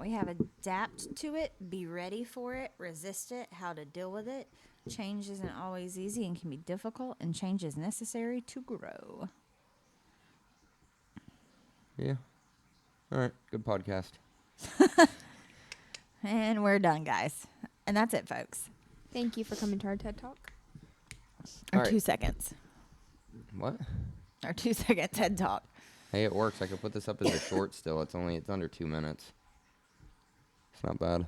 We have adapt to it, be ready for it, resist it, how to deal with it. Change isn't always easy and can be difficult, and change is necessary to grow. Yeah. All right. Good podcast. And we're done, guys. And that's it, folks. Thank you for coming to our TED Talk. Our All right. 2 seconds. What? Our 2 second TED Talk. Hey, it works. I could put this up as a short still. It's under 2 minutes. It's not bad.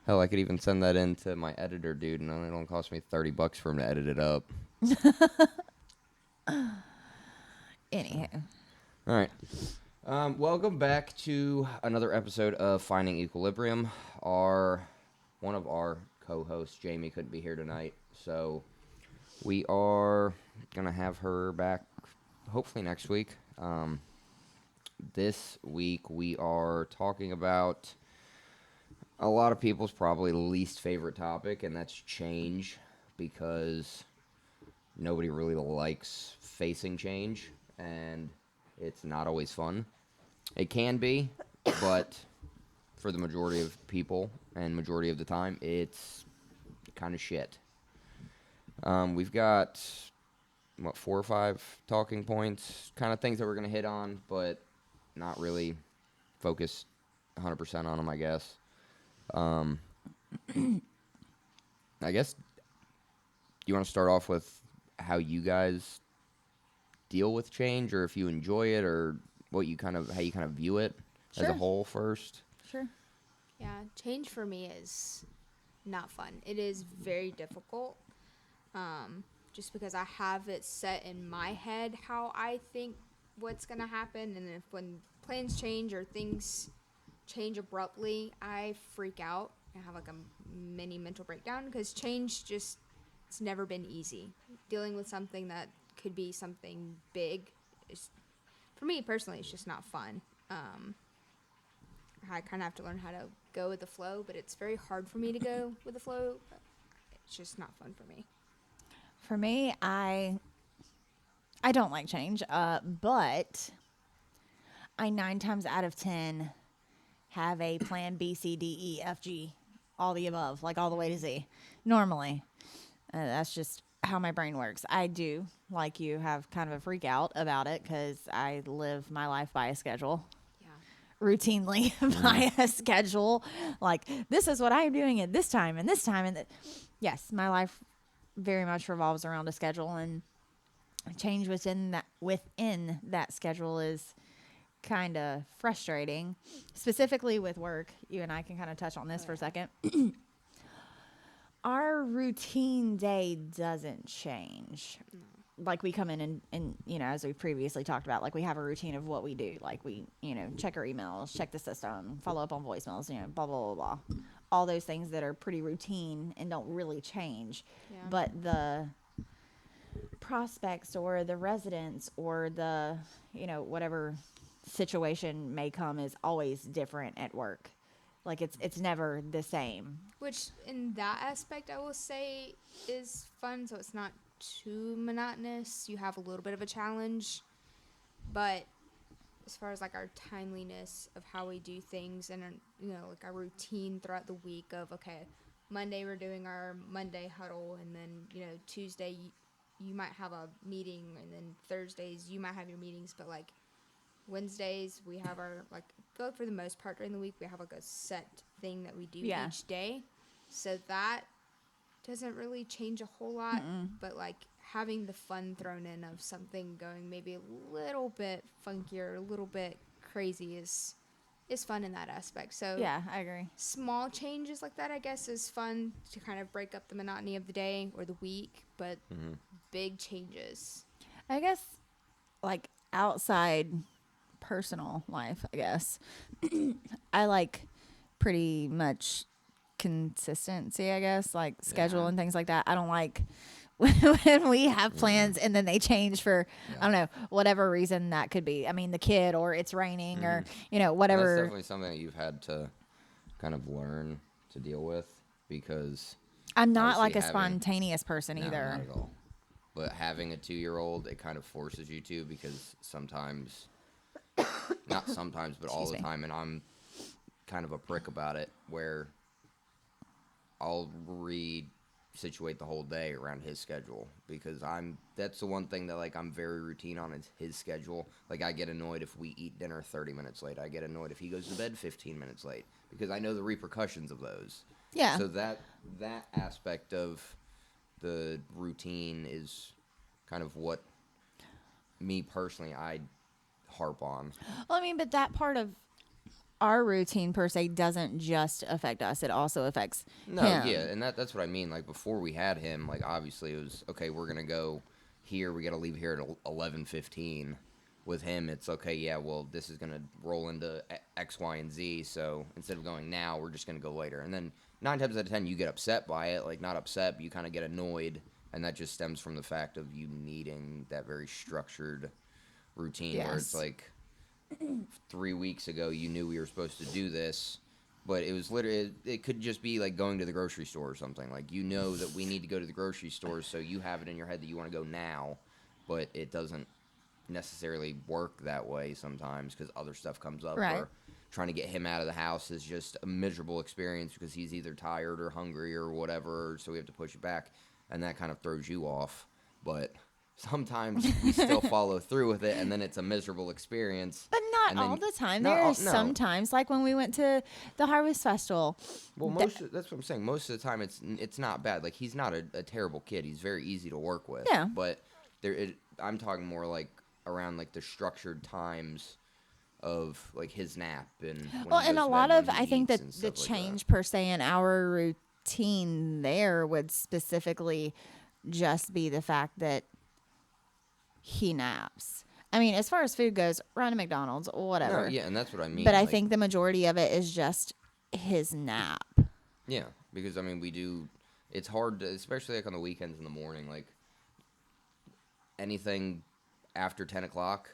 Hell, I could even send that in to my editor, dude, and it don't cost me $30 for him to edit it up. Anywho. All right. Welcome back to another episode of Finding Equilibrium. One of our co-hosts, Jamie, couldn't be here tonight, so we are gonna have her back hopefully next week. This week we are talking about a lot of people's probably least favorite topic, and that's change, because nobody really likes facing change, and it's not always fun. It can be, but for the majority of people and majority of the time, it's kind of shit. We've got, 4 or 5 talking points, kind of things that we're going to hit on, but not really focus 100% on them, I guess. I guess, you want to start off with how you guys deal with change, or if you enjoy it, or how you kind of view it as a Sure. whole first? Sure. Yeah, change for me is not fun. It is very difficult. Just because I have it set in my head how I think what's gonna happen, and if when plans change or things change abruptly, I freak out. I have like a mini mental breakdown, because change it's never been easy. Dealing with something that could be something big is, for me personally, it's just not fun. I kind of have to learn how to go with the flow, but it's very hard for me to go with the flow. It's just not fun for me. For me, I don't like change, but I 9 times out of 10 have a plan B, C, D, E, F, G, all the above, like all the way to Z. Normally, that's just how my brain works. I do, like you, have kind of a freak out about it, because I live my life by a schedule. Yeah. Routinely by a schedule. Like, this is what I am doing at this time and this time. And yes, my life very much revolves around a schedule, and change within that schedule is kind of frustrating, specifically with work. You and I can kind of touch on this for a second. Our routine day doesn't change. Like, we come in and, as we previously talked about, like, we have a routine of what we do. Like, we, check our emails, check the system, follow up on voicemails, blah, blah, blah, blah. All those things that are pretty routine and don't really change. Yeah. But the prospects or the residents or the, whatever situation may come is always different at work. Like, it's never the same. Which, in that aspect, I will say is fun, so it's not too monotonous. You have a little bit of a challenge, but as far as like our timeliness of how we do things, and like our routine throughout the week of, okay, Monday we're doing our Monday huddle, and then Tuesday you might have a meeting, and then Thursdays you might have your meetings, but like Wednesdays we have our, like, for the most part during the week we have like a set thing that we do each day, so that doesn't really change a whole lot. But like having the fun thrown in of something going maybe a little bit funkier, a little bit crazy is fun in that aspect. So Yeah, I agree. small changes like that, I guess, is fun to kind of break up the monotony of the day or the week, but big changes. I guess, like, outside personal life, I guess, I like pretty much consistency, I guess, like schedule and things like that. I don't like when we have plans and then they change for, I don't know, whatever reason that could be. I mean, the kid, or it's raining, or, whatever. That's definitely something that you've had to kind of learn to deal with, because I'm not like a obviously spontaneous person no, either. not at all. But having a 2-year-old, it kind of forces you to, because sometimes, not sometimes, but all the time, and I'm kind of a prick about it, where I'll re-situate the whole day around his schedule, because that's the one thing that, like, I'm very routine on, is his schedule. Like, I get annoyed if we eat dinner 30 minutes late. I get annoyed if he goes to bed 15 minutes late, because I know the repercussions of those. Yeah. So that aspect of the routine is kind of what me personally I harp on. Well, I mean, but that part of our routine per se doesn't just affect us; it also affects No, him. yeah, and that's what I mean. Like, before we had him, like, obviously it was okay. We're gonna go here. We got to leave here at 11:15. With him, it's okay. Yeah, well, this is gonna roll into X, Y, and Z. So instead of going now, we're just gonna go later. And then 9 times out of 10, you get upset by it. Like, not upset, but you kind of get annoyed, and that just stems from the fact of you needing that very structured routine, where it's Yes. like 3 weeks ago you knew we were supposed to do this, but it was literally, it could just be like going to the grocery store or something. Like, you know that we need to go to the grocery store, so you have it in your head that you want to go now, but it doesn't necessarily work that way sometimes, because other stuff comes up. Right. Or trying to get him out of the house is just a miserable experience, because he's either tired or hungry or whatever, so we have to push it back, and that kind of throws you off. But sometimes we still follow through with it, and then it's a miserable experience. But not And then- all the time. not There all- are no. sometimes, like when we went to the Harvest Festival. Well, that's what I'm saying. Most of the time, it's not bad. Like, he's not a terrible kid. He's very easy to work with. Yeah. But I'm talking more like around like the structured times of like his nap and when Well, he and goes a to lot bed, of, when he I think eats that and the stuff like that. change per se in our routine there would specifically just be the fact that he naps. I mean, as far as food goes, run to McDonald's, whatever. No, yeah, and that's what I mean. But I like, think the majority of it is just his nap. yeah, because I mean we do. It's hard to, especially like on the weekends in the morning, like anything after 10 o'clock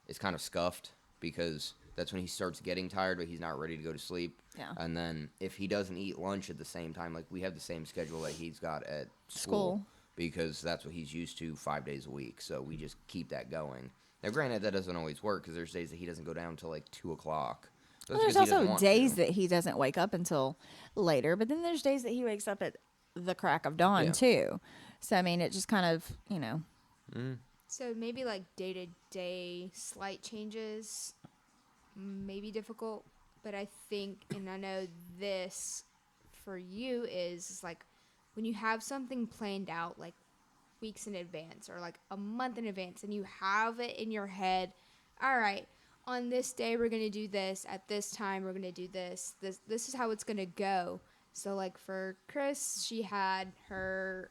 is kind of scuffed, because that's when he starts getting tired, but he's not ready to go to sleep. Yeah. And then if he doesn't eat lunch at the same time, like we have the same schedule that he's got at School. because that's what he's used to 5 days a week. So we just keep that going. Now, granted, that doesn't always work, because there's days that he doesn't go down until like 2 o'clock. So Well, that's there's 'cause he doesn't also want days to. that he doesn't wake up until later, but then there's days that he wakes up at the crack of dawn Yeah. too. So I mean, it just kind of, you know, So maybe like day to day slight changes may be difficult, but I think, and I know this for you is like when you have something planned out like weeks in advance or like a month in advance, and you have it in your head, all right, on this day we're gonna do this, at this time we're gonna do this. This is how it's gonna go. So like for Chris, she had her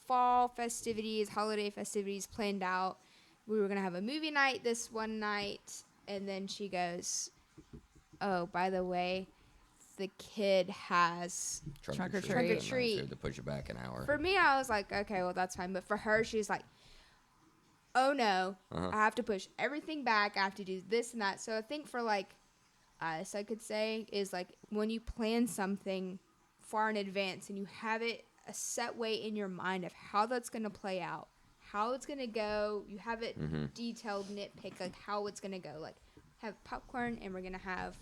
fall festivities, holiday festivities planned out. We were going to have a movie night this one night. And then she goes, oh, by the way, the kid has. Trunk or and treat. then Trunk or so treat. you have to push it back an hour. For me, I was like, okay, well, that's fine. But for her, she's like, oh no, Uh-huh. I have to push everything back. I have to do this and that. So I think for like us, I could say, is like when you plan something far in advance and you have it a set way in your mind of how that's going to play out, how it's going to go, you have it detailed, nitpick, like how it's going to go. Like, have popcorn and we're going to have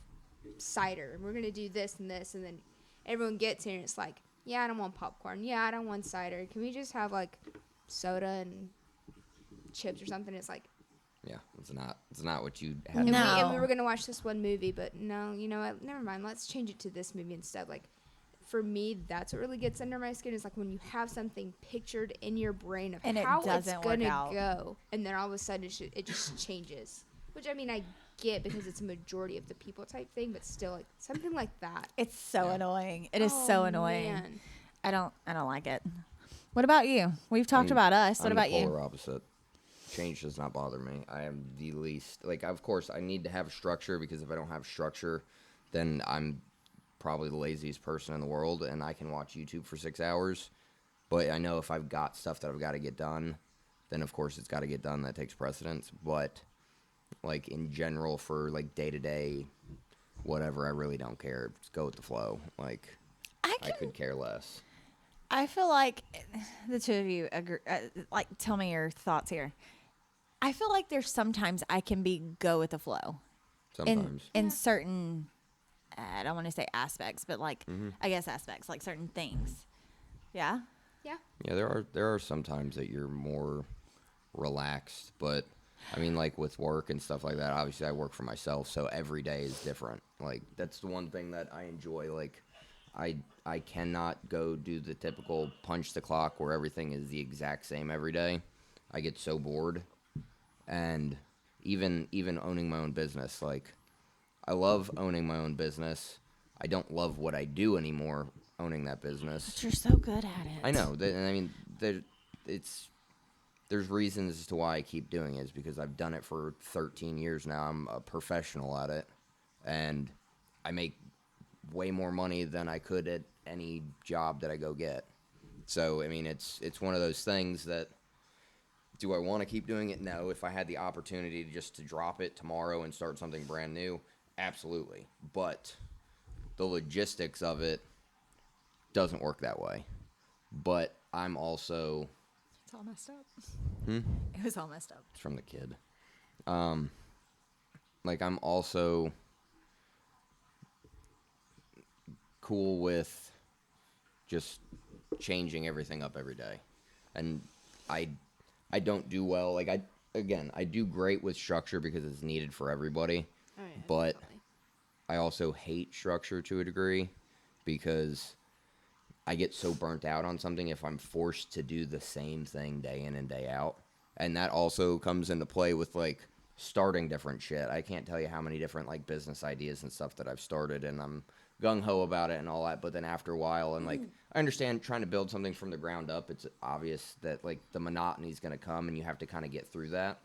cider and we're going to do this, and then everyone gets here and it's like, yeah, I don't want popcorn. Yeah, I don't want cider. Can we just have like soda and chips or something? It's like, Yeah, it's not what you had. and, No. we were going to watch this one movie, but no, you know what? Never mind. Let's change it to this movie instead. Like, for me, that's what really gets under my skin, is like when you have something pictured in your brain of And it how it's doesn't work going to out. go, and then all of a sudden it just changes. Which, I mean, I get because it's a majority of the people type thing, but still, like, something like that. it's so Yeah. annoying. It is Oh, so annoying. man. I don't like it. What about you? We've talked about us. What I'm about the you? polar opposite. Change does not bother me. I am the least, like, of course I need to have structure, because if I don't have structure, then I'm probably the laziest person in the world, and I can watch YouTube for 6 hours. But I know if I've got stuff that I've got to get done, then of course it's got to get done. That takes precedence. But like in general, for like day to day, whatever, I really don't care. Just go with the flow. Like, I could care less. I feel like the two of you agree. Like, tell me your thoughts here. I feel like there's sometimes I can go with the flow Sometimes. in certain I don't want to say aspects, but like I guess aspects, like certain things. Yeah. Yeah. Yeah, there are some times that you're more relaxed, but I mean, like with work and stuff like that. Obviously, I work for myself, so every day is different. Like that's the one thing that I enjoy. Like, I cannot go do the typical punch the clock where everything is the exact same every day. I get so bored, and even owning my own business, like I love owning my own business. I don't love what I do anymore owning that business. But you're so good at it. I know. I mean, it's there's reasons as to why I keep doing it. Is because I've done it for 13 years now. I'm a professional at it, and I make way more money than I could at any job that I go get. So I mean, it's one of those things that. Do I want to keep doing it? No. If I had the opportunity just to drop it tomorrow and start something brand new, absolutely. But the logistics of it doesn't work that way. But I'm also It's all messed up. Hmm? It was all messed up. it's from the kid. Like I'm also cool with just changing everything up every day. And I don't do well. Like I do great with structure because it's needed for everybody. Oh, yeah, But definitely. I also hate structure to a degree because I get so burnt out on something if I'm forced to do the same thing day in and day out. And that also comes into play with like starting different shit. I can't tell you how many different like business ideas and stuff that I've started and I'm gung ho about it and all that, but then after a while and like I understand trying to build something from the ground up, it's obvious that like the monotony is going to come and you have to kind of get through that.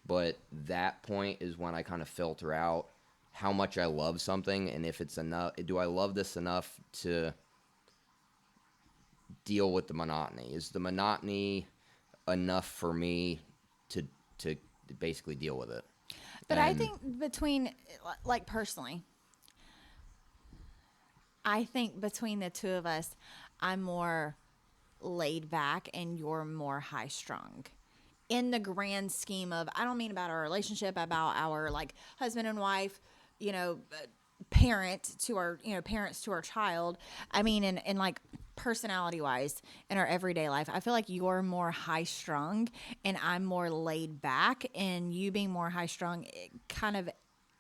But that point is when I kind of filter out how much I love something and if it's enough, do I love this enough to deal with the monotony? Is the monotony enough for me to basically deal with it? But I And- think between, like personally, I think between the two of us, I'm more laid back and you're more high strung. In the grand scheme of, I don't mean about our relationship, about our like husband and wife, parent to our, parents to our child. I mean, in like personality wise in our everyday life, I feel like you're more high strung and I'm more laid back, and you being more high strung, it kind of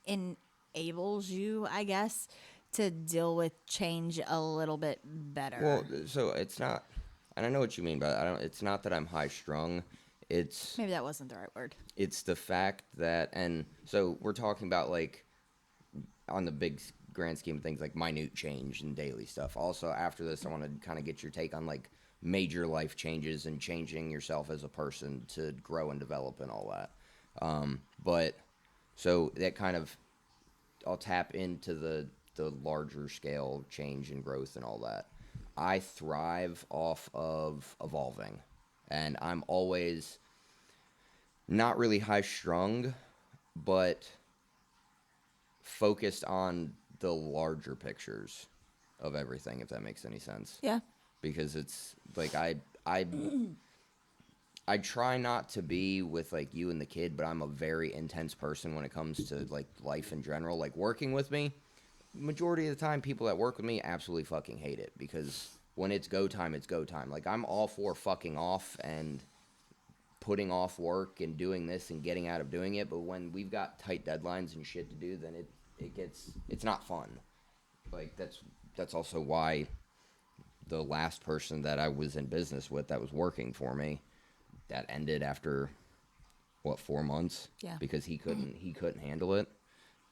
enables you, I guess, to deal with change a little bit better. Well, so it's not, and I know what you mean, but it's not that I'm high strung. It's Maybe that wasn't the right word. it's the fact that, and so we're talking about like on the big grand scheme of things, like minute change and daily stuff. Also, after this, I want to kind of get your take on like major life changes and changing yourself as a person to grow and develop and all that. But so that kind of, I'll tap into the larger scale change and growth and all that. I thrive off of evolving, and I'm always not really high strung, but focused on the larger pictures of everything, if that makes any sense. Yeah. Because it's like I try not to be with like you and the kid, but I'm a very intense person when it comes to like life in general. Like working with me, majority of the time people that work with me absolutely fucking hate it because when it's go time, it's go time. Like I'm all for fucking off and putting off work and doing this and getting out of doing it, but when we've got tight deadlines and shit to do, then it's not fun. Like that's also why the last person that I was in business with that was working for me, that ended after 4 months? Yeah. Because he couldn't handle it.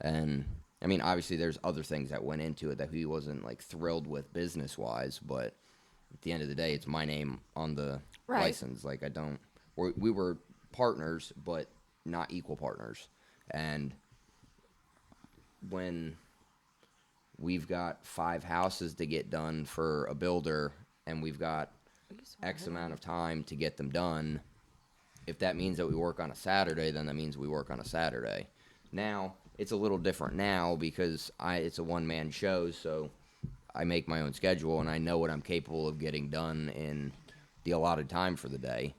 And I mean, obviously there's other things that went into it that he wasn't like thrilled with business wise, but at the end of the day, it's my name on the Right. license. Like we were partners, but not equal partners. And when we've got 5 houses to get done for a builder and we've got X amount of time to get them done, if that means that we work on a Saturday, then that means we work on a Saturday. Now, it's a little different now because it's a one-man show, so I make my own schedule and I know what I'm capable of getting done in the allotted time for the day.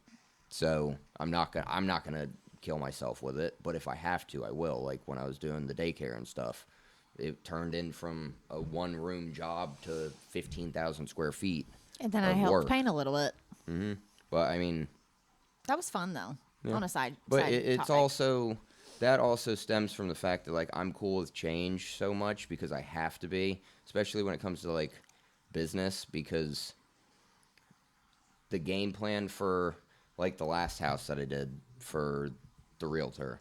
So I'm not gonna kill myself with it, but if I have to, I will. Like when I was doing the daycare and stuff, it turned in from a one-room job to 15,000 square feet And then I of helped work. paint a little bit. But I mean, That was fun though. Yeah. On a side, but side it's topic. also that also stems from the fact that like I'm cool with change so much because I have to be, especially when it comes to like business, because the game plan for like the last house that I did for the realtor,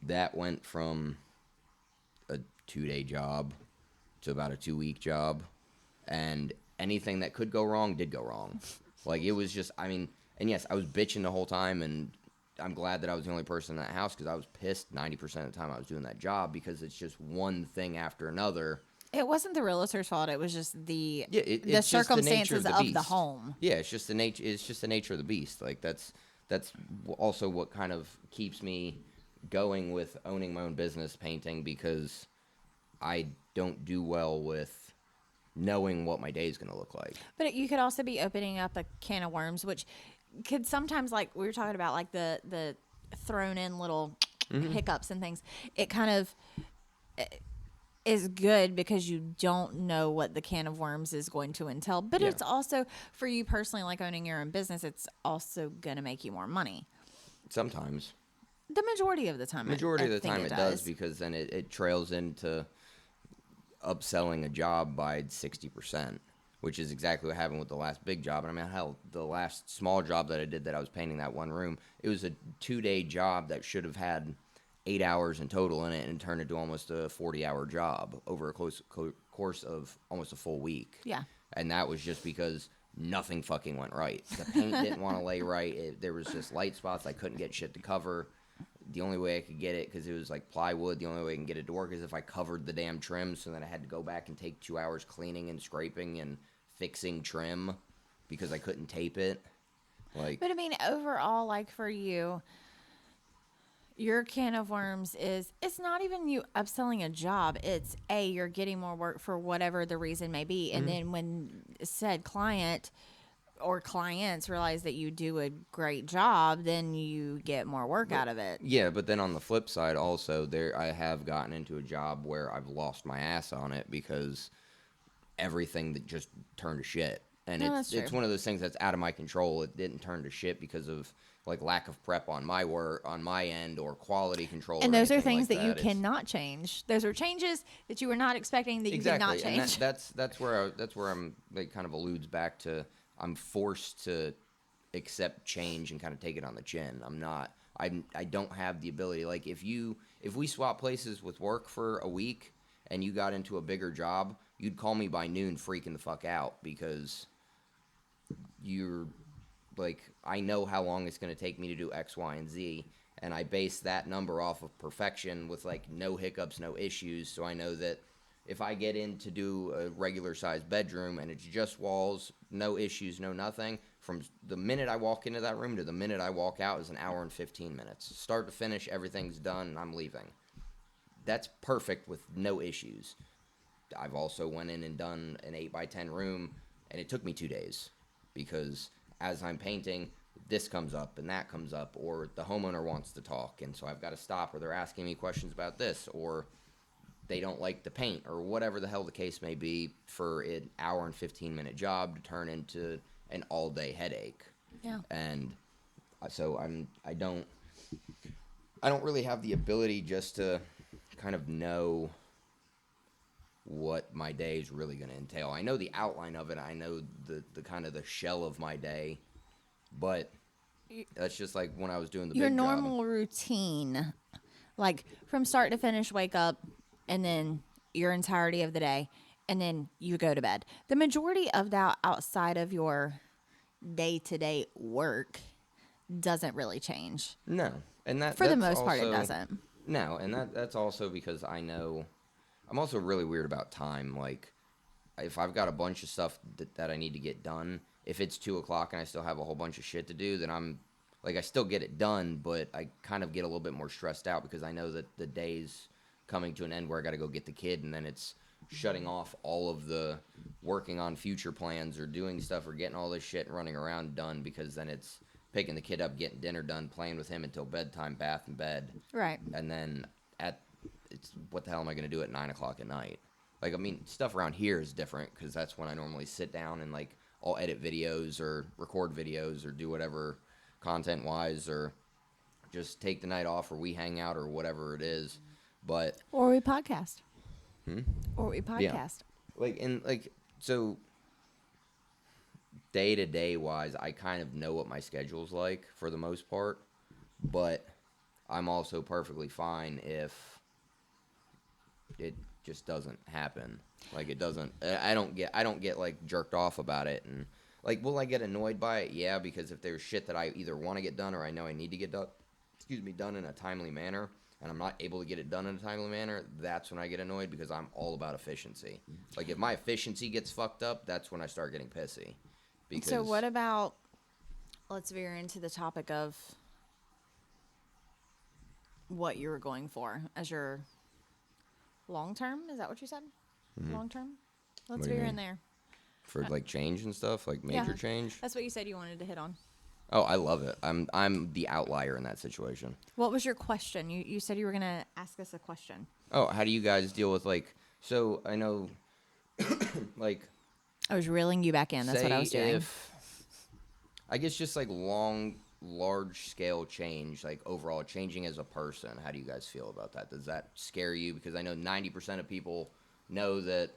that went from a 2-day job to about a 2-week job, and anything that could go wrong did go wrong. Like it was just, I mean, and yes, I was bitching the whole time, and I'm glad that I was the only person in that house because I was pissed 90% of the time I was doing that job because it's just one thing after another. It wasn't the realtor's fault. It was just the Yeah, the it's just the nature circumstances of of the the beast. home. Yeah, it's just the nature. It's just the nature of the beast. Like that's also what kind of keeps me going with owning my own business painting, because I don't do well with knowing what my day is going to look like. But you could also be opening up a can of worms, which could sometimes, like we were talking about, like the thrown in little hiccups and things. It kind of is good because you don't know what the can of worms is going to entail. But Yeah. it's also, for you personally, like owning your own business, it's also going to make you more money. Sometimes, The majority of the time. majority I of the think time, it does, because then it trails into upselling a job by 60%, which is exactly what happened with the last big job. And I mean, hell, the last small job that I did that I was painting that one room, it was a 2-day job that should have had 8 hours in total in it, and turned into almost a 40-hour job over a course of almost a full week. Yeah. And that was just because nothing fucking went right. The paint didn't want to lay right. There was just light spots. I couldn't get shit to cover. The only way I could get it, because it was like plywood, the only way I can get it to work is if I covered the damn trim. So then I had to go back and take 2 hours cleaning and scraping and fixing trim because I couldn't tape it. Like, But I mean, overall, like for you, your can of worms is, it's not even you upselling a job. It's you're getting more work for whatever the reason may be. And then when said client or clients realize that you do a great job, then you get more work out of it. yeah, but then on the flip side, also, I have gotten into a job where I've lost my ass on it because everything that just turned to shit. And No, that's it's true. one of those things that's out of my control. It didn't turn to shit because of like lack of prep on my work, on my end, or quality control. And or those are anything things like that you It's- cannot change. Those are changes that you were not expecting that you did not exactly, change. and that's where I'm like kind of alludes back to I'm forced to accept change and kind of take it on the chin. I don't have the ability. Like if we swap places with work for a week and you got into a bigger job, you'd call me by noon freaking the fuck out because you're like, I know how long it's going to take me to do X, Y, and Z, and I base that number off of perfection with like no hiccups, no issues. So I know that if I get in to do a regular sized bedroom and it's just walls, no issues, no nothing, from the minute I walk into that room to the minute I walk out is an hour and 15 minutes. Start to finish, everything's done, and I'm leaving. That's perfect with no issues. I've also went in and done an 8x10 room, and it took me 2 days because as I'm painting, this comes up and that comes up, or the homeowner wants to talk, and so I've got to stop, or they're asking me questions about this, or they don't like the paint, or whatever the hell the case may be, for an hour and 15-minute job to turn into an all-day headache. Yeah. And so I don't really have the ability just to kind of know what my day is really going to entail. I know the outline of it. I know the kind of the shell of my day, but that's just like when I was doing the Your big job. normal routine, like from start to finish, wake up, and then your entirety of the day, and then you go to bed. The majority of that outside of your day-to-day work doesn't really change. No, and For the that's most part, it also- doesn't. No, and that's also because I know I'm also really weird about time. Like, if I've got a bunch of stuff that I need to get done, if it's 2:00 and I still have a whole bunch of shit to do, then I'm like, I still get it done, but I kind of get a little bit more stressed out because I know that the day's coming to an end where I got to go get the kid, and then it's shutting off all of the working on future plans or doing stuff or getting all this shit and running around done, because then it's picking the kid up, getting dinner done, playing with him until bedtime, bath and bed. Right. And then at it's what the hell am I going to do at 9 o'clock at night? Like, I mean, stuff around here is different because that's when I normally sit down and like I'll edit videos or record videos or do whatever content wise or just take the night off or we hang out or whatever it is. But Or we podcast. Hmm? Or we podcast. so day to day wise, I kind of know what my schedule's like for the most part, but I'm also perfectly fine if it just doesn't happen. Like it doesn't. I don't get like jerked off about it, and like, will I get annoyed by it? Yeah, because if there's shit that I either want to get done or I know I need to get done, done in a timely manner, and I'm not able to get it done in a timely manner, that's when I get annoyed because I'm all about efficiency. Like if my efficiency gets fucked up, that's when I start getting pissy. Because So what about, let's veer into the topic of what you were going for as your long term. Is that what you said? Long term? Let's What do you veer in mean? there. for like change and stuff, like major change. That's what you said you wanted to hit on. Oh, I love it. I'm the outlier in that situation. What was your question? You said you were going to ask us a question. Oh, how do you guys deal with like? So I know, like, I was reeling you back in. That's what I was doing. If, I guess just like large scale change, like overall changing as a person. How do you guys feel about that? Does that scare you? Because I know 90% of people know that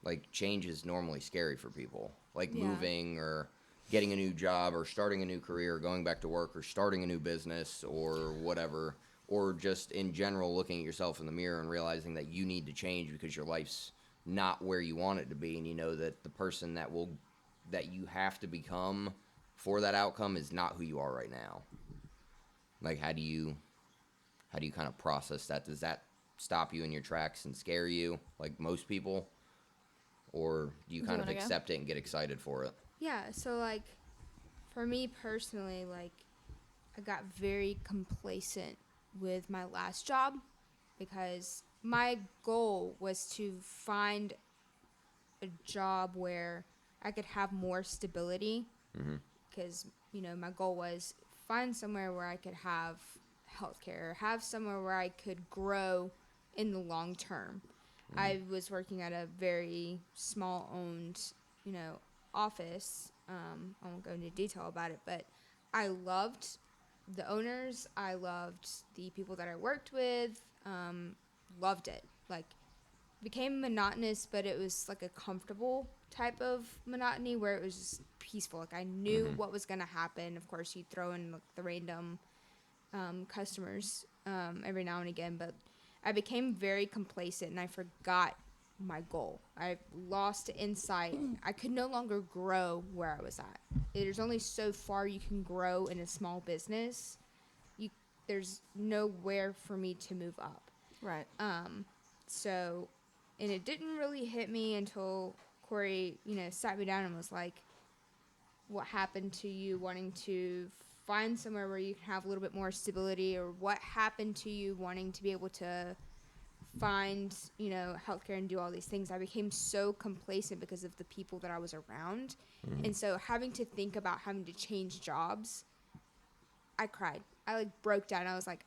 like change is normally scary for people, like Yeah. moving or getting a new job or starting a new career, or going back to work or starting a new business or whatever, or just in general looking at yourself in the mirror and realizing that you need to change because your life's not where you want it to be, and you know that the person that you have to become for that outcome is not who you are right now. Like how do you kind of process that? Does that stop you in your tracks and scare you like most people? Or do you Do you kind of wanna go? accept it and get excited for it? Yeah, so like for me personally, like I got very complacent with my last job because my goal was to find a job where I could have more stability because my goal was find somewhere where I could have healthcare, have somewhere where I could grow in the long term. I was working at a very small owned, office. I won't go into detail about it, but I loved the owners. I loved the people that I worked with. Loved it. Like, became monotonous, but it was like a comfortable type of monotony where it was just peaceful. Like I knew what was gonna happen. Of course, you throw in like the random customers every now and again, but I became very complacent and I forgot my goal. I lost insight. I could no longer grow where I was at. There's only so far you can grow in a small business. There's nowhere for me to move up. Right. So, and it didn't really hit me until Corey, sat me down and was like, what happened to you wanting to find somewhere where you can have a little bit more stability, or what happened to you wanting to be able to find, healthcare and do all these things. I became so complacent because of the people that I was around. And so having to think about having to change jobs, I cried. I like broke down. I was like,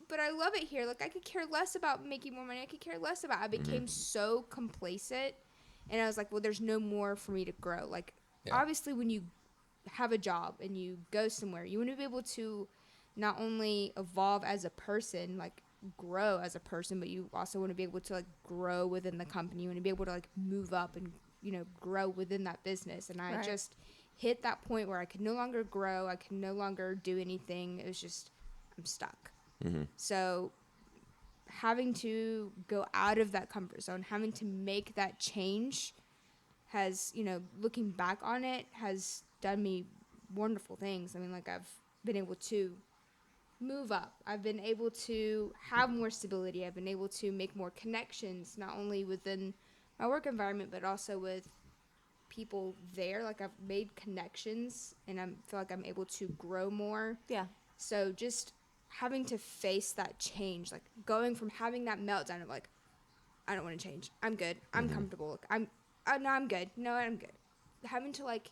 but I love it here. Like I could care less about making more money. I could care less about, I became so complacent, and I was like, well, there's no more for me to grow. Like, obviously when you have a job and you go somewhere, you want to be able to not only evolve as a person, like grow as a person, but you also want to be able to like grow within the company. You want to be able to like move up and, grow within that business. And I just hit that point where I could no longer grow. I could no longer do anything. It was just, I'm stuck. So having to go out of that comfort zone, having to make that change has, looking back on it, has done me wonderful things. I mean, like I've been able to move up. I've been able to have more stability. I've been able to make more connections, not only within my work environment, but also with people there. Like I've made connections and I feel like I'm able to grow more. Yeah. So just having to face that change, like going from having that meltdown of like, I don't want to change. I'm good. I'm comfortable. No, I'm good. No, I'm good. Having to like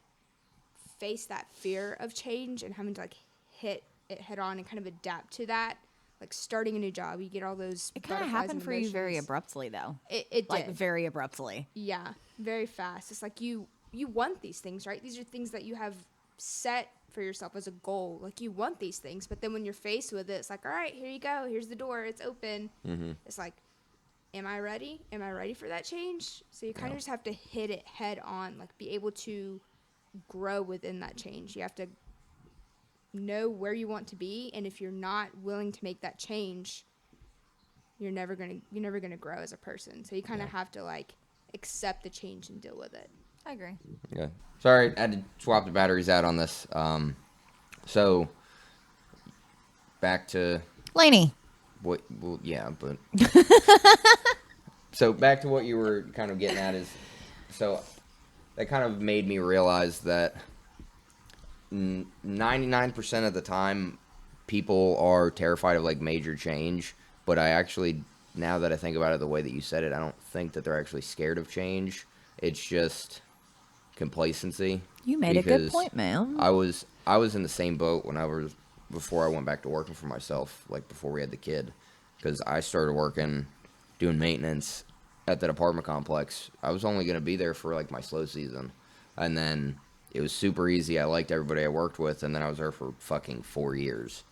face that fear of change and having to like hit it head on and kind of adapt to that like starting a new job, you get all those. It kind of butterflies happened and for you very emotions. abruptly, though. It Like, did. very abruptly. Yeah, very fast. It's like you want these things, right? These are things that you have set for yourself as a goal. Like you want these things, but then when you're faced with it, it's like, all right, here you go. Here's the door. It's open. It's like, am I ready? Am I ready for that change? So you kind of just have to hit it head on, like be able to grow within that change. You have to know where you want to be, and if you're not willing to make that change, you're never gonna grow as a person. So you kind of have to like accept the change and deal with it. I agree. Okay. Sorry, I had to swap the batteries out on this. So back to Lainey. what? Well, yeah, but so back to what you were kind of getting at is, so that kind of made me realize that 99% of the time people are terrified of like major change, but I actually, now that I think about it the way that you said it, I don't think that they're actually scared of change. It's just complacency. You made a good because point, man. I was in the same boat when I was before I went back to working for myself, like before we had the kid, because I started working doing maintenance at that apartment complex. I was only going to be there for like my slow season, and then it was super easy. I liked everybody I worked with, and then I was there for fucking 4 years,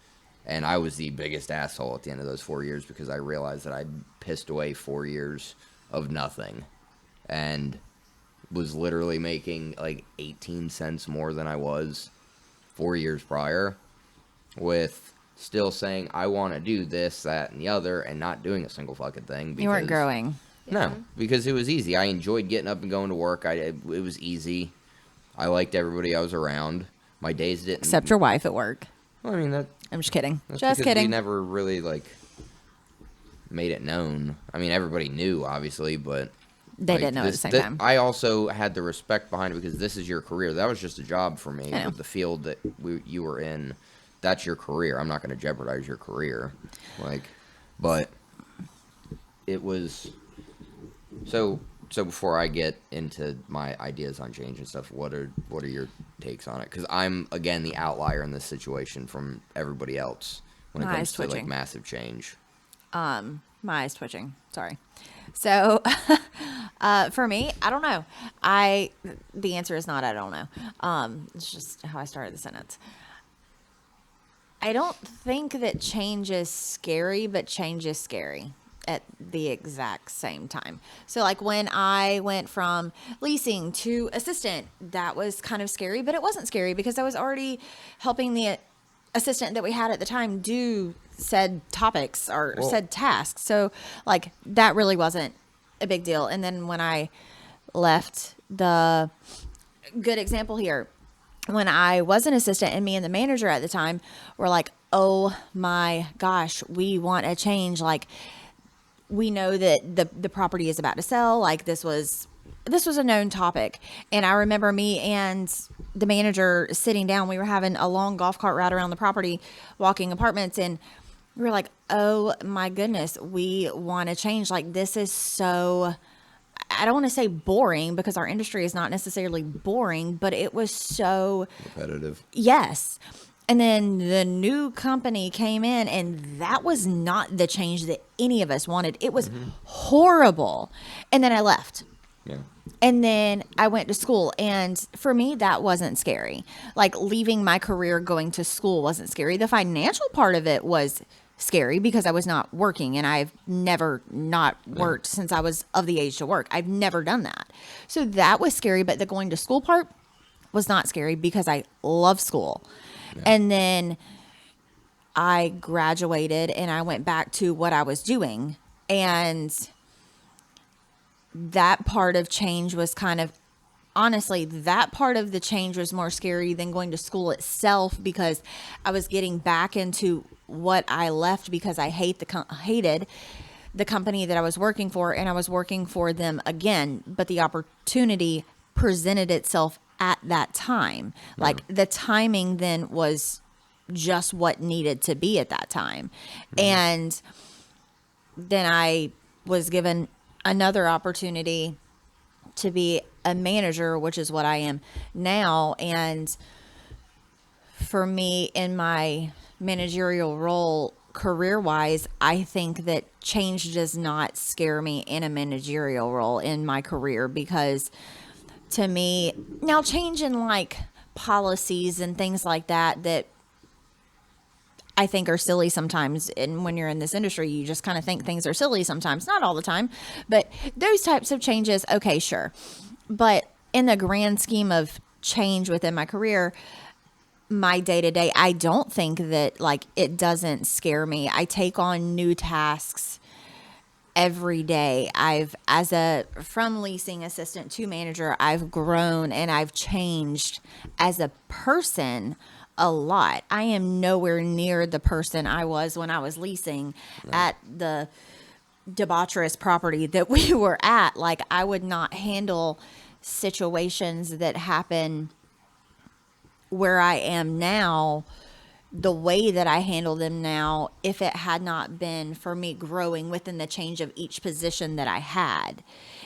and I was the biggest asshole at the end of those 4 years because I realized that I'd pissed away 4 years of nothing, and was literally making like 18 cents more than I was 4 years prior, with still saying I want to do this, that, and the other, and not doing a single fucking thing. You weren't because- growing. No, because it was easy. I enjoyed getting up and going to work. It was easy. I liked everybody I was around. My days didn't. Except your wife at work. Well, I mean I'm just kidding. that's Just because kidding. we never really like made it known. I mean, everybody knew obviously, but They like, didn't know at the same time. I also had the respect behind it because this is your career. That was just a job for me. I know. With the field that you were in, that's your career. I'm not going to jeopardize your career, but it was so. So before I get into my ideas on change and stuff, what are your takes on it? Because I'm again the outlier in this situation from everybody else when it My comes eyes to like twitching. massive change. My eyes twitching. Sorry. So, for me, I don't know. The answer is not I don't know. It's just how I started the sentence. I don't think that change is scary, but change is scary at the exact same time. So like when I went from leasing to assistant, that was kind of scary, but it wasn't scary because I was already helping the assistant that we had at the time do said topics or Well- said tasks. So like that really wasn't a big deal. And then when I left, the good example here, when I was an assistant and me and the manager at the time were like, oh my gosh, we want a change. Like we know that the property is about to sell. Like this was a known topic. And I remember me and the manager sitting down, we were having a long golf cart ride around the property, walking apartments. And we were like, oh my goodness, we want to change. Like this is so, I don't want to say boring because our industry is not necessarily boring, but it was so, Repetitive. yes. And then the new company came in and that was not the change that any of us wanted. It was horrible. And then I left. Yeah. And then I went to school. And for me, that wasn't scary. Like leaving my career, going to school wasn't scary. The financial part of it was scary because I was not working and I've never not worked since I was of the age to work. I've never done that. So that was scary. But the going to school part was not scary because I love school. And then I graduated and I went back to what I was doing. And that part of change was kind of, honestly, that part of the change was more scary than going to school itself because I was getting back into what I left because I hated the company that I was working for and I was working for them again. But the opportunity presented itself at that time. Like the timing then was just what needed to be at that time. And then I was given another opportunity to be a manager, which is what I am now. And for me in my managerial role, career wise, I think that change does not scare me in a managerial role in my career because to me, now change in like policies and things like that that I think are silly sometimes. And when you're in this industry, you just kind of think things are silly sometimes, not all the time, but those types of changes, okay, sure. But in the grand scheme of change within my career, my day to day, I don't think that like it doesn't scare me. I take on new tasks every day. From leasing assistant to manager, I've grown and I've changed as a person a lot. I am nowhere near the person I was when I was leasing at the debaucherous property that we were at. Like, I would not handle situations that happen where I am now the way that I handle them now if it had not been for me growing within the change of each position that I had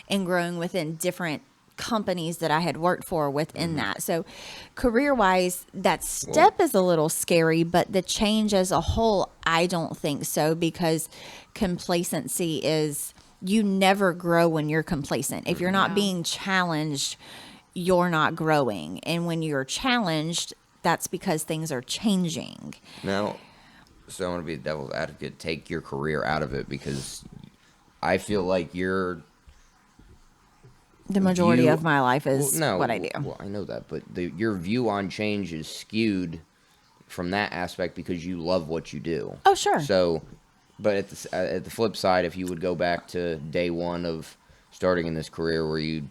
and growing within different companies that I had worked for within that. So career wise, that step is a little scary, but the change as a whole, I don't think so, because complacency is, you never grow when you're complacent. If you're not being challenged, you're not growing. And when you're challenged, that's because things are changing. Now, so I want to be the devil's advocate. Take your career out of it because I feel like you're The majority view- of my life is what I do. Well, I know that, but your view on change is skewed from that aspect because you love what you do. Oh, sure. So, but at the flip side, if you would go back to day one of starting in this career where you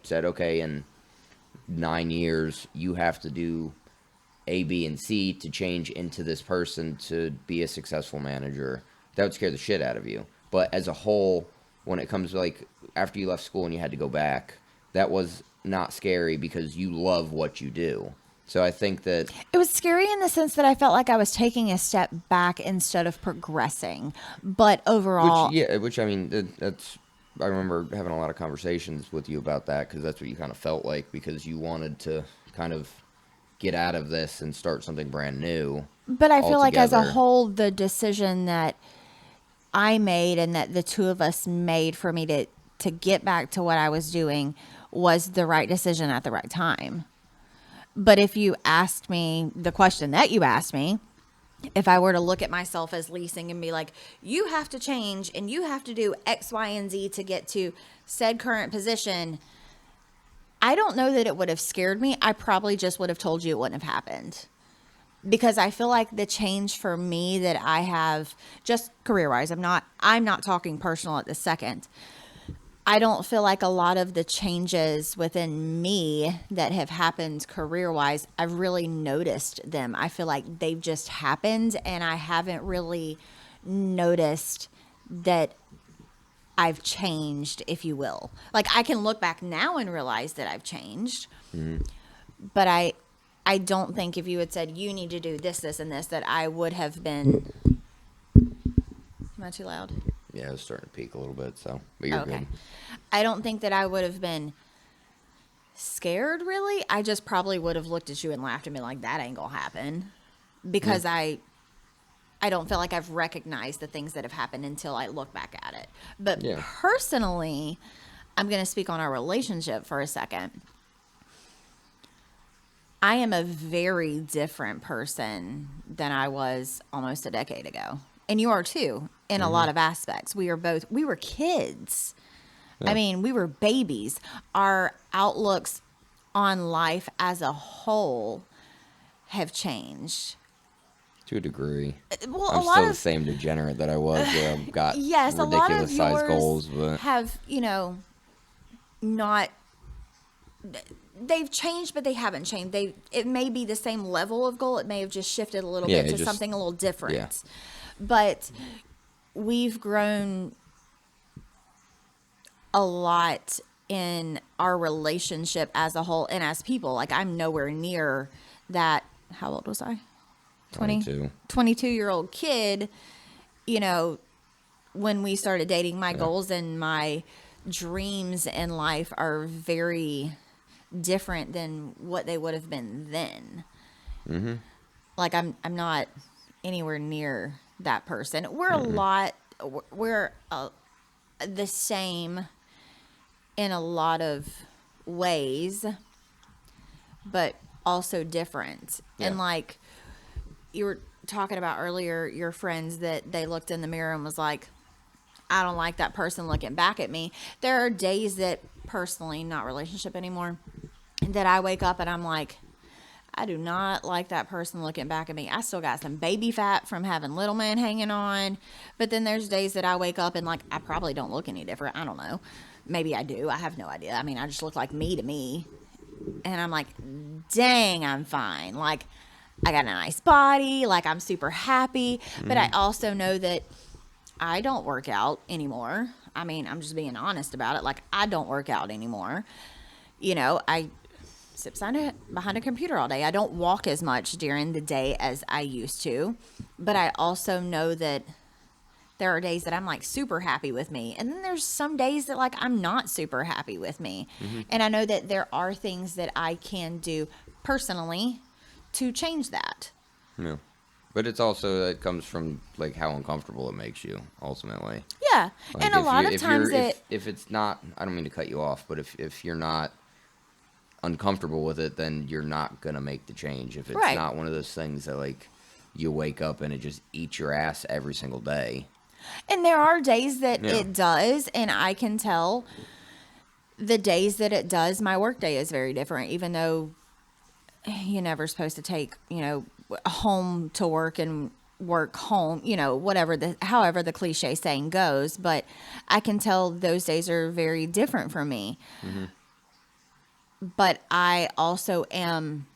said, okay, in 9 years, you have to do A, B, and C to change into this person to be a successful manager, that would scare the shit out of you. But as a whole, when it comes to like after you left school and you had to go back, that was not scary because you love what you do. So I think that It was scary in the sense that I felt like I was taking a step back instead of progressing. But overall, which I mean, that's. I remember having a lot of conversations with you about that because that's what you kind of felt like because you wanted to kind of get out of this and start something brand new. but I feel like as a altogether. whole, the decision that I made and that the two of us made for me to get back to what I was doing was the right decision at the right time. But if you asked me the question that you asked me, if I were to look at myself as leasing and be like, you have to change and you have to do X, Y, and Z to get to said current position, I don't know that it would have scared me. I probably just would have told you it wouldn't have happened. Because I feel like the change for me that I have, just career wise, I'm not talking personal at this second. I don't feel like a lot of the changes within me that have happened career wise, I've really noticed them. I feel like they've just happened and I haven't really noticed that I've changed, if you will. Like, I can look back now and realize that I've changed, but I don't think if you had said you need to do this, this, and this, that I would have been. Am I too loud? Yeah, it was starting to peak a little bit, so but you're good. I don't think that I would have been scared, really. I just probably would have looked at you and laughed and been like, that ain't gonna happen. Because I don't feel like I've recognized the things that have happened until I look back at it. But Yeah. personally, I'm going to speak on our relationship for a second. I am a very different person than I was almost a decade ago. And you are too, in a lot of aspects. We were kids. Yeah. I mean, we were babies. Our outlooks on life as a whole have changed. To a degree. Well, I'm a lot still the of same degenerate that I was where I've got yes, a lot of ridiculous size yours goals, but have, not. They've changed, but they haven't changed. It may be the same level of goal. It may have just shifted a little Yeah, bit it to just- something a little different. yeah. But we've grown a lot in our relationship as a whole and as people. Like, I'm nowhere near that. How old was I? 22. 22-year-old kid. When we started dating, my goals and my dreams in life are very different than what they would have been then. Mm-hmm. Like, I'm not anywhere near that person. We're a lot, we're the same in a lot of ways, but also different. And Yeah. like you were talking about earlier, your friends that they looked in the mirror and was like, I don't like that person looking back at me. There are days that personally, not relationship anymore, that I wake up and I'm like, I do not like that person looking back at me. I still got some baby fat from having little man hanging on. But then there's days that I wake up and like, I probably don't look any different. I don't know. Maybe I do. I have no idea. I mean, I just look like me to me. And I'm like, dang, I'm fine. Like, I got a nice body. Like, I'm super happy. But I also know that I don't work out anymore. I mean, I'm just being honest about it. Like, I don't work out anymore. You know, I sit behind a computer all day. I don't walk as much during the day as I used to. But I also know that there are days that I'm like super happy with me. And then there's some days that like I'm not super happy with me. And I know that there are things that I can do personally to change that. Yeah. But it's also, it comes from like how uncomfortable it makes you ultimately. Yeah. Like, And a if lot you- of if times you're- it if it's not, I don't mean to cut you off, but if you're not uncomfortable with it, then you're not gonna make the change. If it's Right. not one of those things that like you wake up and it just eats your ass every single day. And there are days that Yeah. it does, and I can tell the days that it does, my work day is very different, even though you're never supposed to take, you know, home to work and work home, you know, however the cliche saying goes, but I can tell those days are very different for me. But I also am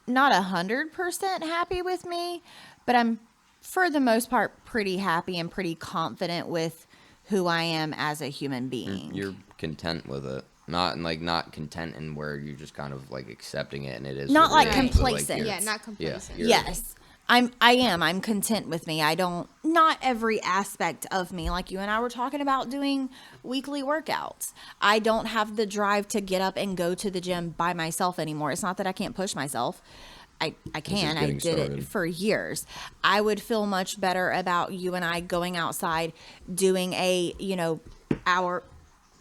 not 100% happy with me, but I'm for the most part pretty happy and pretty confident with who I am as a human being. You're content with it. Not content in where you're just kind of like accepting it and it is Not what like it is, but, complacent. you're- Yeah, not complacent. you're- Yes. I'm content with me. I don't, not every aspect of me, like you and I were talking about doing weekly workouts. I don't have the drive to get up and go to the gym by myself anymore. It's not that I can't push myself. I can. I getting did started. it for years. I would feel much better about you and I going outside, doing a, you know, hour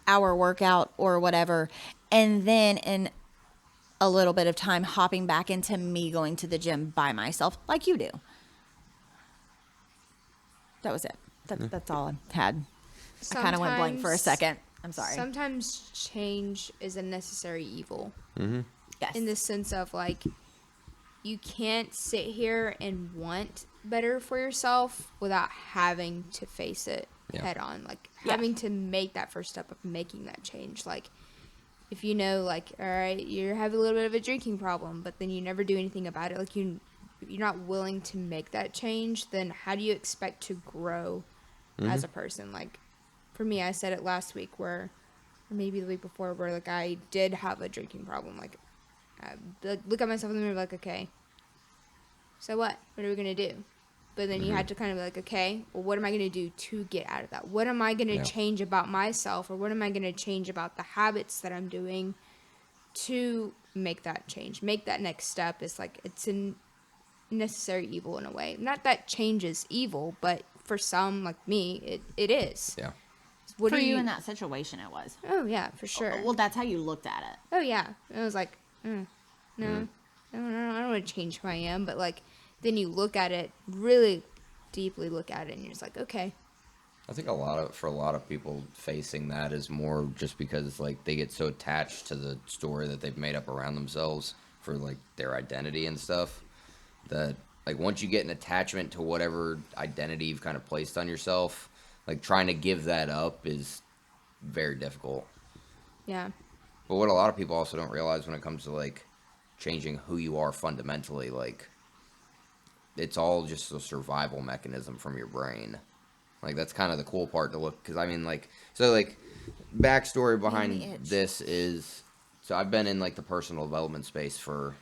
workout or whatever, and then in a little bit of time hopping back into me going to the gym by myself like you do. That was it. That's all I had. I kind of went blank for a Sometimes- second. I'm sorry. Sometimes change is a necessary evil. Yes. In the sense of like, you can't sit here and want better for yourself without having to face it Yeah. head on. Like Yeah. having to make that first step of making that change. Like if you know, like, all right, you're having a little bit of a drinking problem, but then you never do anything about it. Like you're not willing to make that change. Then how do you expect to grow as a person? Like for me, I said it last week or maybe the week before, where like I did have a drinking problem. Like I look at myself in the mirror, like, okay, so what? What are we gonna do? But then you had to kind of be like, okay, well, what am I gonna do to get out of that? What am I gonna Yeah. change about myself, or what am I gonna change about the habits that I'm doing to make that change, make that next step? It's like it's a necessary evil in a way. Not that change is evil, but for some like me, it is. Yeah. What for do you in that situation, it was. Oh yeah, for sure. Well, that's how you looked at it. Oh yeah, it was like, no, I don't want to change who I am. But like, then you look at it, really deeply look at it, and you're just like, okay, I think for a lot of people facing that is more just because like they get so attached to the story that they've made up around themselves for like their identity and stuff that like once you get an attachment to whatever identity you've kind of placed on yourself, like trying to give that up is very difficult. yeah, But what a lot of people also don't realize when it comes to like changing who you are fundamentally, like it's all just a survival mechanism from your brain. Like that's kind of the cool part to look, because I mean like, so like backstory behind the itch. this is, so I've been in like the personal development space for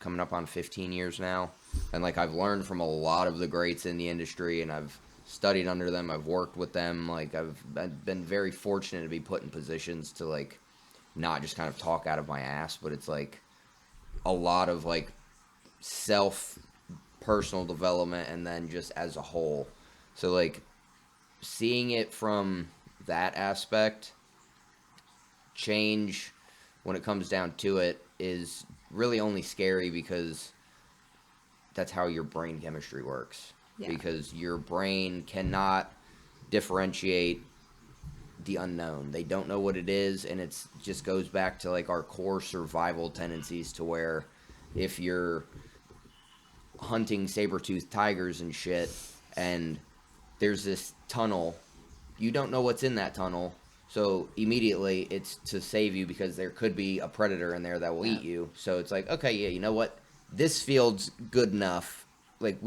coming up on 15 years now, and like I've learned from a lot of the greats in the industry, and I've studied under them, I've worked with them, like I've been very fortunate to be put in positions to like not just kind of talk out of my ass, but it's like a lot of like self personal development and then just as a whole. So like seeing it from that aspect, change when it comes down to it is really only scary because that's how your brain chemistry works. Yeah. Because your brain cannot differentiate the unknown. They don't know what it is, and it's just goes back to like our core survival tendencies to where if you're hunting saber-toothed tigers and shit and there's this tunnel, you don't know what's in that tunnel, so immediately it's to save you because there could be a predator in there that will eat you. So it's like, okay, yeah, you know what, this field's good enough, like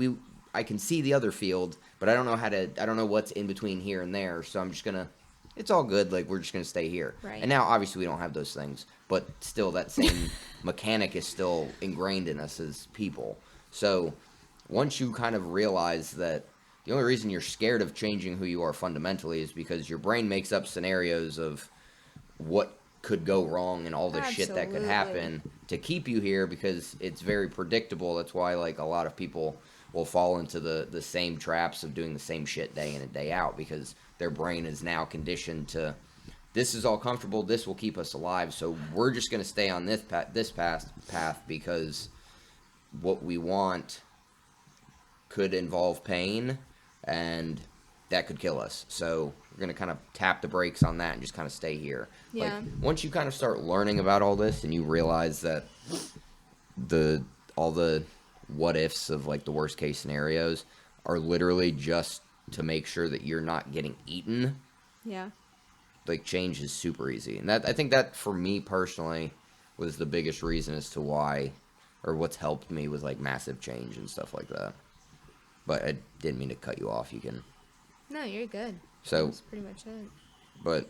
I can see the other field, but I don't know what's in between here and there, so I'm just gonna, it's all good, like we're just gonna stay here. Right. And now obviously we don't have those things, but still that same mechanic is still ingrained in us as people. So once you kind of realize that the only reason you're scared of changing who you are fundamentally is because your brain makes up scenarios of what could go wrong and all the shit that could happen to keep you here because it's very predictable. That's why like a lot of people will fall into the same traps of doing the same shit day in and day out because their brain is now conditioned to, this is all comfortable, this will keep us alive, so we're just going to stay on this path because what we want could involve pain and that could kill us. So we're going to kind of tap the brakes on that and just kind of stay here. Yeah. Like once you kind of start learning about all this and you realize that all the what ifs of like the worst case scenarios are literally just to make sure that you're not getting eaten. Yeah. Like change is super easy. And that, I think that for me personally was the biggest reason as to why, or what's helped me with like massive change and stuff like that. But I didn't mean to cut you off. You can. No, you're good. So. That's pretty much it. But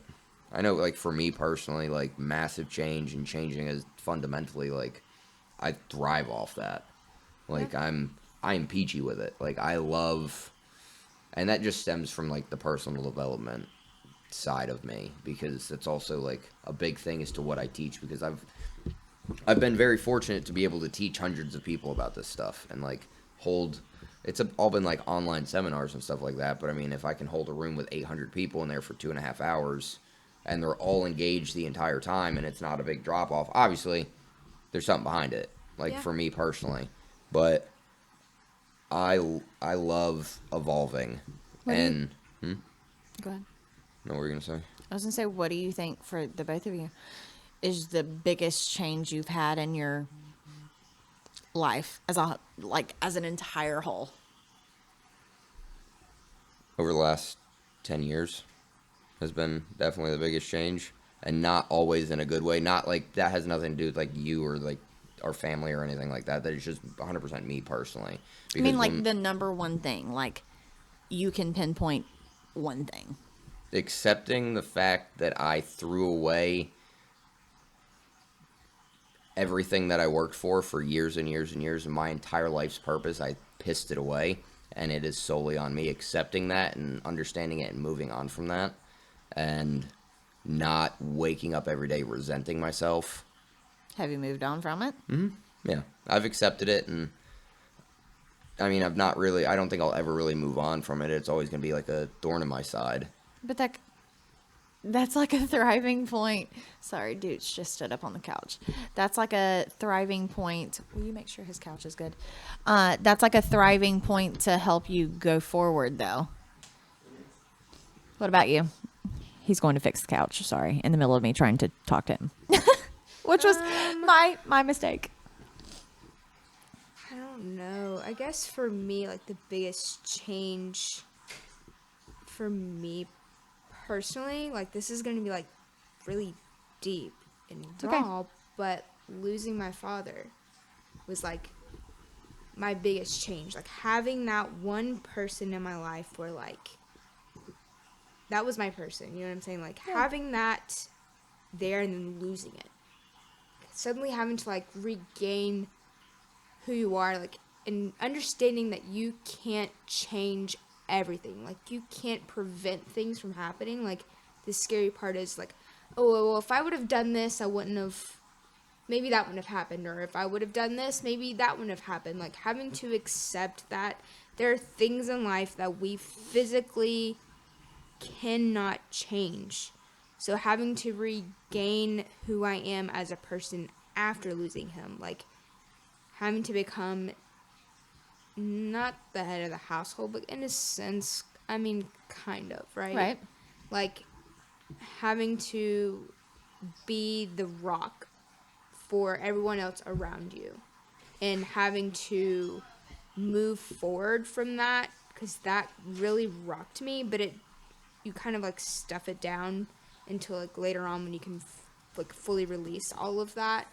I know, like for me personally, like massive change and changing is fundamentally like I thrive off that. Like Yeah. I'm peachy with it. Like I love, and that just stems from like the personal development side of me because it's also like a big thing as to what I teach because I've been very fortunate to be able to teach hundreds of people about this stuff and like hold. It's all been like online seminars and stuff like that. But I mean, if I can hold a room with 800 people in there for 2.5 hours and they're all engaged the entire time and it's not a big drop off, obviously there's something behind it. Like Yeah. for me personally, but I love evolving. What do you- And Go ahead. what were you gonna say? I was gonna say, what do you think for the both of you is the biggest change you've had in your life as an entire whole? Over the last 10 years has been definitely the biggest change, and not always in a good way. Not like that has nothing to do with like you or like our family or anything like that. That is just 100% me personally. I mean, Because like when- the number one thing, like you can pinpoint one thing. accepting the fact that I threw away everything that I worked for years and years and years, and my entire life's purpose, I pissed it away, and it is solely on me. Accepting that and understanding it and moving on from that, and not waking up every day resenting myself. Have you moved on from it? Yeah, I've accepted it, and I mean, I don't think I'll ever really move on from it. It's always going to be like a thorn in my side. But that's like a thriving point. Sorry, Dooch just stood up on the couch. That's like a thriving point. Will you make sure his couch is good? That's like a thriving point to help you go forward, though. What about you? He's going to fix the couch. Sorry, in the middle of me trying to talk to him, which was my mistake. I don't know. I guess for me, like the biggest change for me personally, like this is going to be like really deep and okay. raw, but losing my father was like my biggest change. Like having that one person in my life where like that was my person, you know what I'm saying? Like having that there and then losing it. Suddenly having to like regain who you are, like, and understanding that you can't change everything. Like, you can't prevent things from happening. Like, the scary part is, like, oh, well, if I would have done this, I wouldn't have maybe that wouldn't have happened, or if I would have done this, maybe that wouldn't have happened. Like, having to accept that there are things in life that we physically cannot change. So having to regain who I am as a person after losing him, like having to become not the head of the household, but in a sense, I mean, kind of, right? Right. Like having to be the rock for everyone else around you, and having to move forward from that, because that really rocked me, but you kind of like stuff it down until like later on when you can like fully release all of that.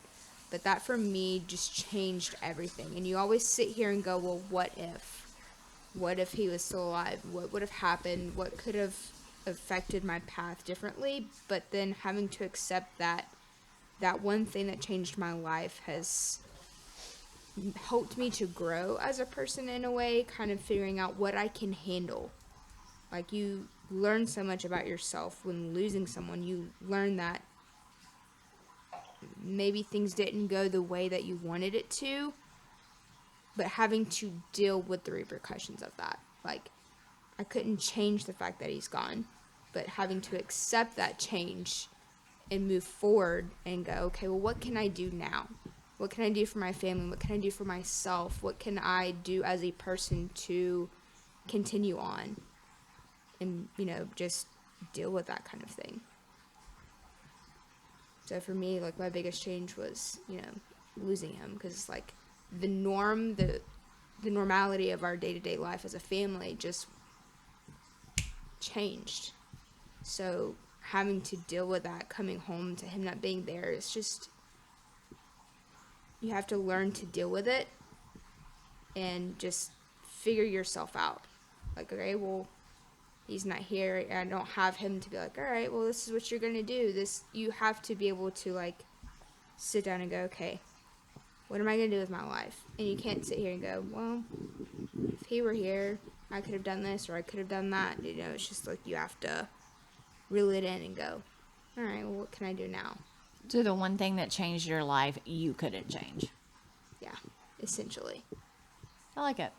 But that for me just changed everything. And you always sit here and go, well, what if he was still alive? What would have happened? What could have affected my path differently? But then having to accept that one thing that changed my life has helped me to grow as a person in a way, kind of figuring out what I can handle. Like, you learn so much about yourself when losing someone. You learn that maybe things didn't go the way that you wanted it to, but having to deal with the repercussions of that. Like, I couldn't change the fact that he's gone, but having to accept that change and move forward and go, okay, well, what can I do now? What can I do for my family? What can I do for myself? What can I do as a person to continue on? And, just deal with that kind of thing. So for me, like, my biggest change was, losing him, because it's like the norm, the normality of our day-to-day life as a family just changed. So having to deal with that, coming home to him not being there, it's just, you have to learn to deal with it and just figure yourself out. Like, okay, well, he's not here, and I don't have him to be like, all right, well, this is what you're going to do. You have to be able to, like, sit down and go, okay, what am I going to do with my life? And you can't sit here and go, well, if he were here, I could have done this or I could have done that. It's just like you have to reel it in and go, all right, well, what can I do now? So the one thing that changed your life, you couldn't change. Yeah, essentially. I like it.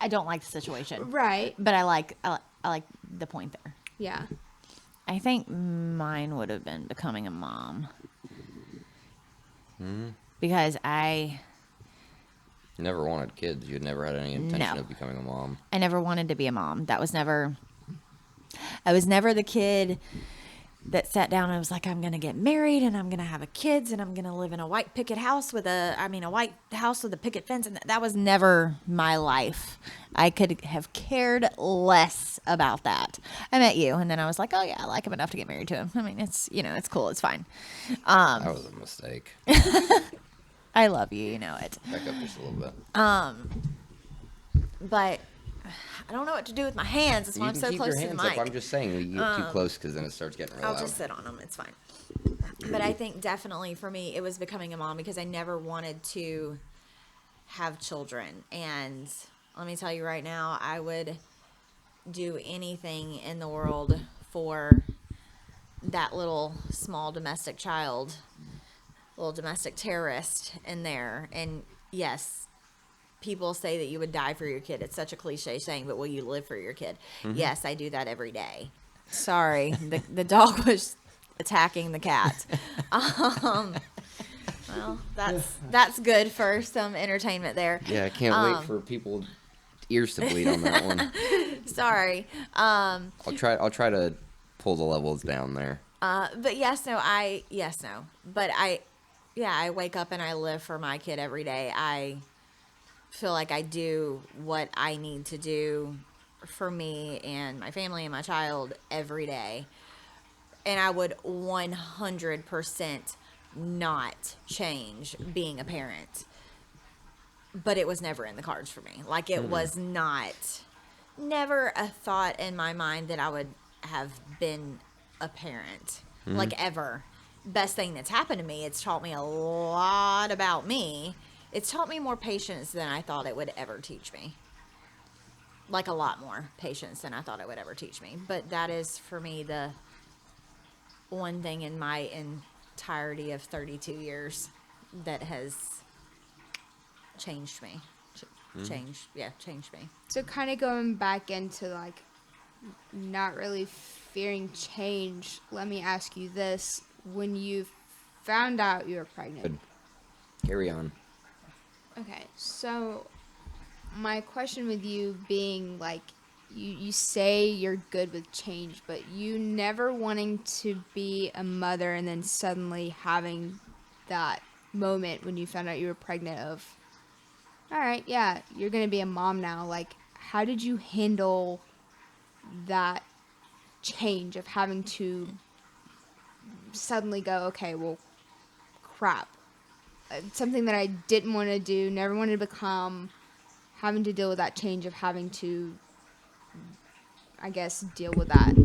I don't like the situation. Right. But I like the point there. Yeah. I think mine would have been becoming a mom. Because I You never wanted kids. You had never had any intention No. of becoming a mom. I never wanted to be a mom. I was never the kid that sat down and was like, I'm going to get married and I'm going to have kids and I'm going to live in a white picket house with a white house with a picket fence. And that was never my life. I could have cared less about that. I met you and then I was like, oh yeah, I like him enough to get married to him. I mean, it's, it's cool. It's fine. That was a mistake. I love you. You know it. Back up just a little bit. But I don't know what to do with my hands. That's why You I'm can so keep close your to the hands mic. up. I'm just saying, you get too close because then it starts getting real I'll loud. just sit on them. It's fine. But I think definitely for me, it was becoming a mom because I never wanted to have children. And let me tell you right now, I would do anything in the world for that little small domestic child, little domestic terrorist in there. And yes, people say that you would die for your kid. It's such a cliche saying, but will you live for your kid? Yes, I do that every day. Sorry, the dog was attacking the cat. Well, that's good for some entertainment there. Yeah, I can't wait for people ears to bleed on that one. Sorry. I'll try to pull the levels down there. But yes, no. But I wake up and I live for my kid every day. I feel like I do what I need to do for me and my family and my child every day. And I would 100% not change being a parent. But it was never in the cards for me. Like, it was never a thought in my mind that I would have been a parent. Like, ever. Best thing that's happened to me, it's taught me a lot about me. It's taught me more patience than I thought it would ever teach me. Like, a lot more patience than I thought it would ever teach me. But that is, for me, the one thing in my entirety of 32 years that has changed me. Changed me. So kind of going back into like not really fearing change, let me ask you this. When you found out you were pregnant. Good. Carry on. Okay, so my question with you being like, you say you're good with change, but you never wanting to be a mother and then suddenly having that moment when you found out you were pregnant of, all right, yeah, you're going to be a mom now. Like, how did you handle that change of having to suddenly go, okay, well, crap. Something that I didn't want to do, never wanted to become, having to deal with that change of having to, I guess, deal with that.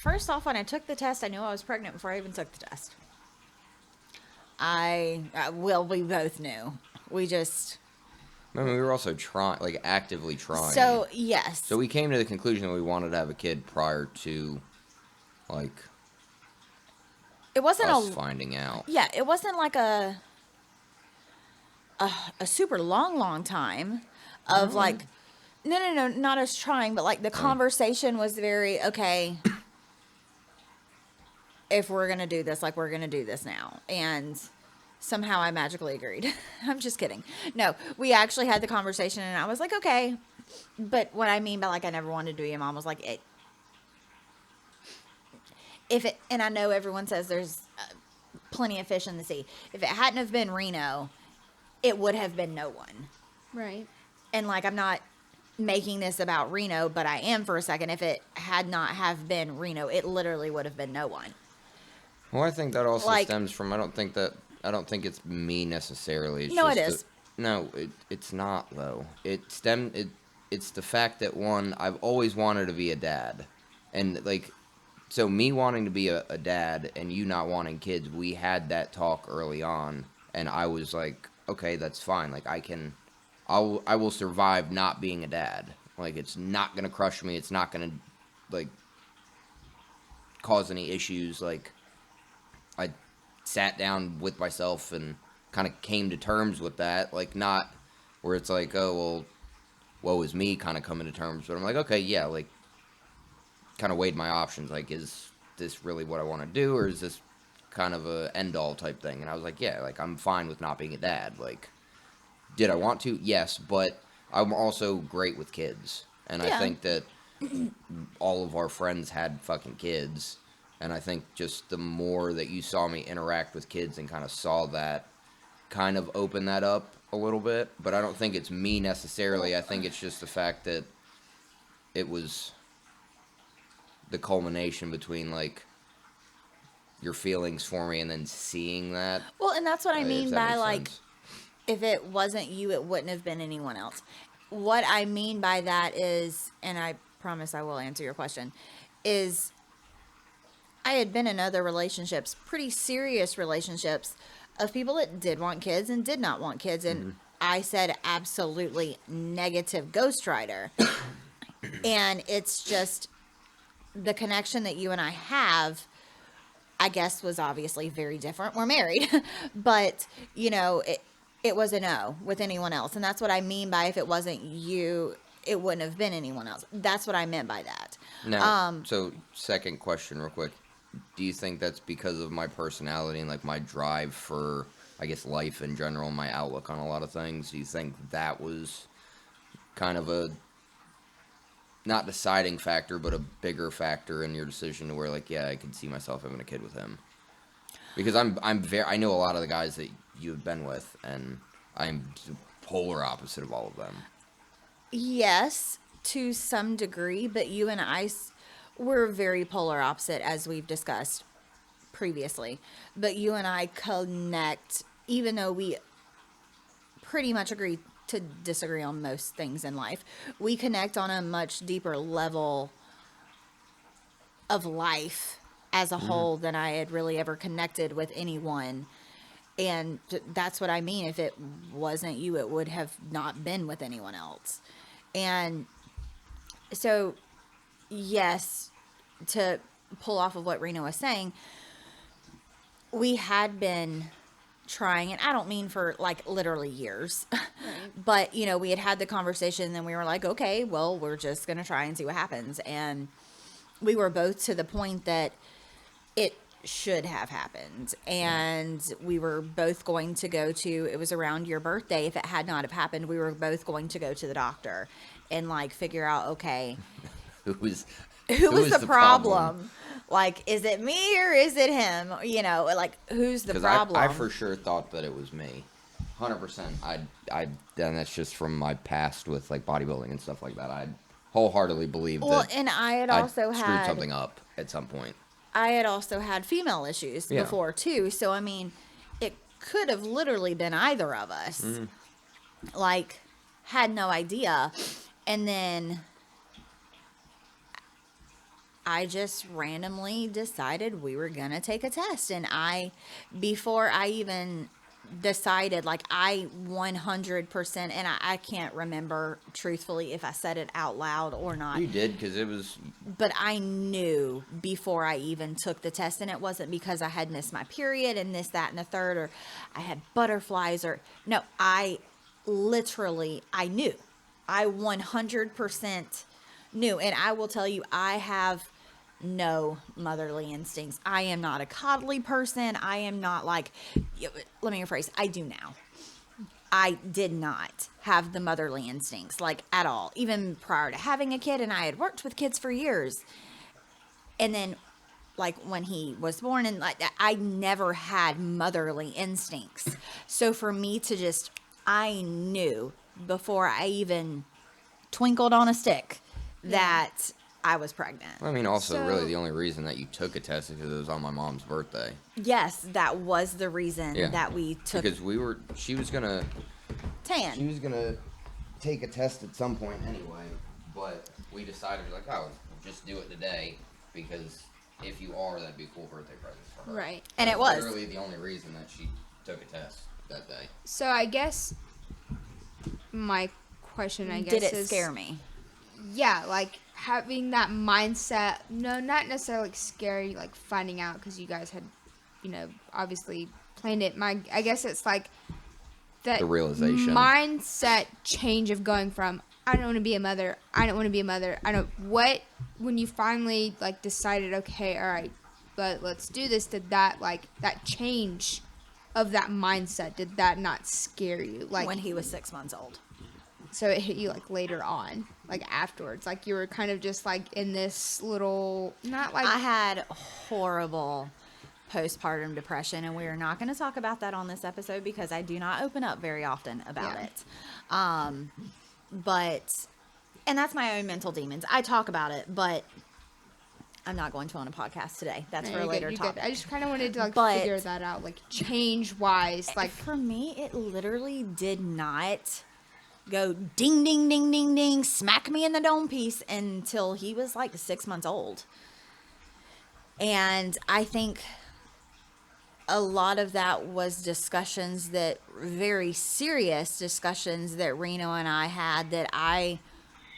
First off, when I took the test, I knew I was pregnant before I even took the test. Well, we both knew. We just. I mean, we were also trying, like, actively trying. So, yes. So we came to the conclusion that we wanted to have a kid prior to, like, it wasn't us finding out. Yeah, it wasn't like a super long time of like, no, not us trying, but like the conversation was very, okay, if we're going to do this, like we're going to do this now. And somehow I magically agreed. I'm just kidding. No, we actually had the conversation and I was like, okay. But what I mean by like, I never wanted to be a mom was like, and I know everyone says there's plenty of fish in the sea. If it hadn't have been Reno, it would have been no one. Right. And like, I'm not making this about Reno, but I am for a second. If it had not have been Reno, it literally would have been no one. Well, I think that also Like- stems from, I don't think it's me necessarily. It's No, just it is. it's not, though. It's the fact that, one, I've always wanted to be a dad. And, like, so me wanting to be a dad and you not wanting kids, we had that talk early on. And I was like, okay, that's fine. Like, I will survive not being a dad. Like, it's not going to crush me. It's not going to, like, cause any issues. Like, I sat down with myself and kind of came to terms with that. Like, not where it's like, oh, well, woe is me kind of coming to terms. But I'm like, okay, yeah, like, kind of weighed my options. Like, is this really what I want to do? Or is this kind of a end-all type thing? And I was like, yeah, like, I'm fine with not being a dad. Like, did I want to? Yes, but I'm also great with kids. And Yeah. I think that all of our friends had fucking kids. And I think just the more that you saw me interact with kids and kind of saw that, kind of open that up a little bit. But I don't think it's me necessarily. I think it's just the fact that it was the culmination between, like, your feelings for me and then seeing that. Well, and that's what I if mean that by makes like, sense. if it wasn't you, it wouldn't have been anyone else. What I mean by that is, and I promise I will answer your question, is I had been in other relationships, pretty serious relationships, of people that did want kids and did not want kids. And I said absolutely negative ghostwriter. And it's just the connection that you and I have, I guess, was obviously very different. We're married. But, you know, it was a no with anyone else. And that's what I mean by if it wasn't you, it wouldn't have been anyone else. That's what I meant by that. Now, so second question real quick. Do you think that's because of my personality and, like, my drive for, I guess, life in general, my outlook on a lot of things? Do you think that was kind of a, not deciding factor, but a bigger factor in your decision to where, like, yeah, I could see myself having a kid with him? Because I know a lot of the guys that you've been with, and I'm the polar opposite of all of them. Yes, to some degree, but you and I we're very polar opposite, as we've discussed previously. But you and I connect, even though we pretty much agree to disagree on most things in life. We connect on a much deeper level of life as a whole than I had really ever connected with anyone. And that's what I mean. If it wasn't you, it would have not been with anyone else. And so, yes, to pull off of what Reno was saying, we had been trying, and I don't mean for like literally years, but you know, we had the conversation, and then we were like, okay, well, we're just gonna try and see what happens. And we were both to the point that it should have happened, and we were both going to go to, it was around your birthday, if it had not have happened, we were both going to go to the doctor and like figure out, okay, Who was who was the problem? Like, is it me or is it him? You know, like, who's the Because problem? I for sure thought that it was me. 100%. And that's just from my past with like bodybuilding and stuff like that. I wholeheartedly believe Well, that and I had I also screwed had something up at some point. I had also had female issues Yeah. before too. So I mean, it could have literally been either of us. Like, had no idea. And then I just randomly decided we were going to take a test. And before I even decided, like, I 100%, and I can't remember truthfully if I said it out loud or not, You did, because it was. but I knew before I even took the test. And it wasn't because I had missed my period and this, that, and the third, or I had butterflies, or no, I knew. I 100% knew. And I will tell you, I have no motherly instincts. I am not a coddly person. I am not like, let me rephrase, I do now. I did not have the motherly instincts, like, at all, even prior to having a kid. And I had worked with kids for years. And then, like, when he was born, and like, I never had motherly instincts. So for me to just, I knew before I even twinkled on a stick that I was pregnant. I mean, also, really, So- the only reason that you took a test is because it was on my mom's birthday. Yes, that was the reason Yeah. that we took Because she was gonna tan. take a test at some point anyway, but we decided, like, oh, we'll just do it today, because if you are, that'd be a cool birthday present for her. Right. And it That's was. literally the only reason that she took a test that day. So I guess my question, I guess, Did it is, scare me? yeah, like having that mindset. No, not necessarily like scary, like finding out because you guys had, obviously planned it. I guess it's like that The realization. mindset change of going from I don't want to be a mother. I don't want to be a mother. When you finally like decided, okay, all right, but let's do this. Did that that change of that mindset? Did that not scare you? Like When he was 6 months old. so it hit you like later on, like afterwards, like you were kind of just like in this little, not like I had horrible postpartum depression, and we are not going to talk about that on this episode because I do not open up very often about Yeah. it. But, and that's my own mental demons. I talk about it, but I'm not going to on a podcast today. That's No, for a you're later good, you're good. topic. I just kind of wanted to like But- figure that out, like change wise, like For me, it literally did not go ding, ding, ding, ding, ding, smack me in the dome piece until he was like 6 months old. And I think a lot of that was discussions very serious discussions that Reno and I had that I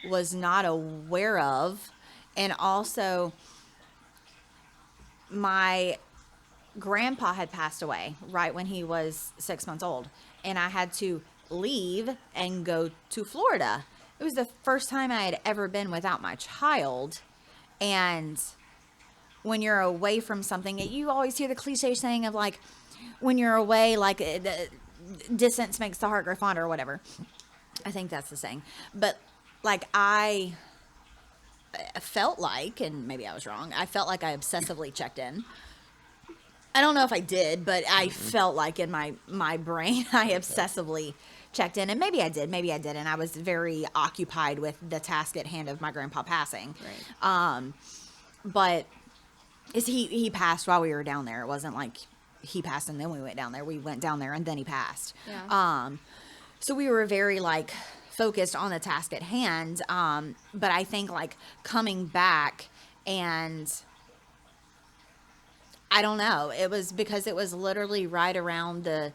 was not aware of. And also, my grandpa had passed away right when he was 6 months old, and I had to leave and go to Florida. It was the first time I had ever been without my child. And when you're away from something, you always hear the cliche saying of like, when you're away, like the distance makes the heart grow fonder or whatever. I think that's the saying. But like I felt like, and maybe I was wrong, I felt like I obsessively checked in. I don't know if I did, but I felt like in my brain I obsessively checked in. And maybe I did, maybe I didn't. I was very occupied with the task at hand of my grandpa passing. right. But he passed while we were down there. It wasn't like he passed and then we went down there. We went down there and then he passed. Yeah. So we were very like focused on the task at hand. But I think like coming back, and I don't know, it was because it was literally right around the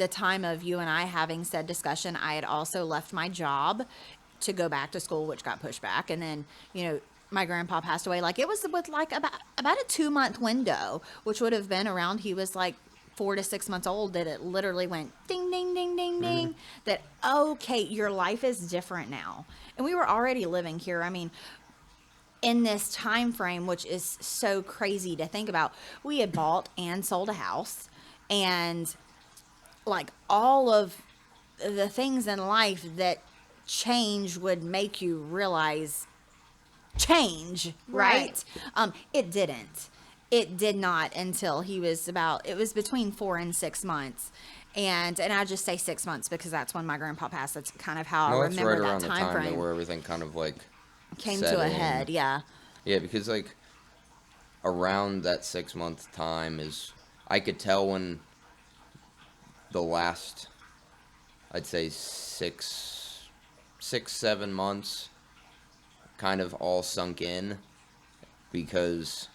time of you and I having said discussion. I had also left my job to go back to school, which got pushed back. And then, my grandpa passed away, like it was with like about a 2 month window, which would have been around he was like 4 to 6 months old, that it literally went ding ding ding ding ding, that okay, your life is different now. And we were already living here. I mean, in this time frame, which is so crazy to think about, we had bought and sold a house, and like all of the things in life that change would make you realize change, right? It didn't. It did not until he was it was between 4 and 6 months. And I just say 6 months because that's when my grandpa passed. That's kind of how No, I that's remember right that around the time time that frame where everything kind of like came set to a in. head. Yeah. Yeah, because like around that 6 month time is I could tell when the last, I'd say 7 months kind of all sunk in, because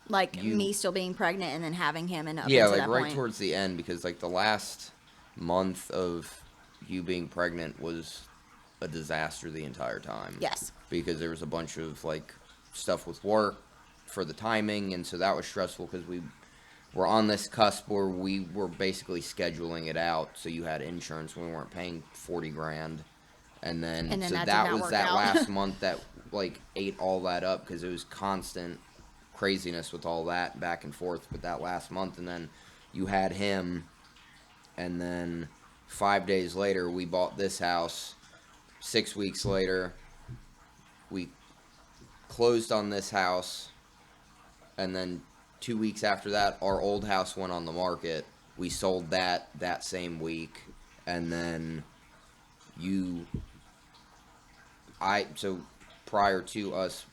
Like me still being pregnant and then having him, and up yeah, until like that right point. towards the end, because like the last month of you being pregnant was a disaster the entire time. Yes. Because there was a bunch of like stuff with work for the timing, and so that was stressful because we were on this cusp where we were basically scheduling it out. So you had insurance, we weren't paying 40 grand, and then And then so that did that not was work that out. last month that like ate all that up, because it was constant craziness with all that back and forth. But that last month, and then you had him, and then 5 days later we bought this house. 6 weeks later we closed on this house, and then 2 weeks after that our old house went on the market. We sold that same week, and then so prior to us,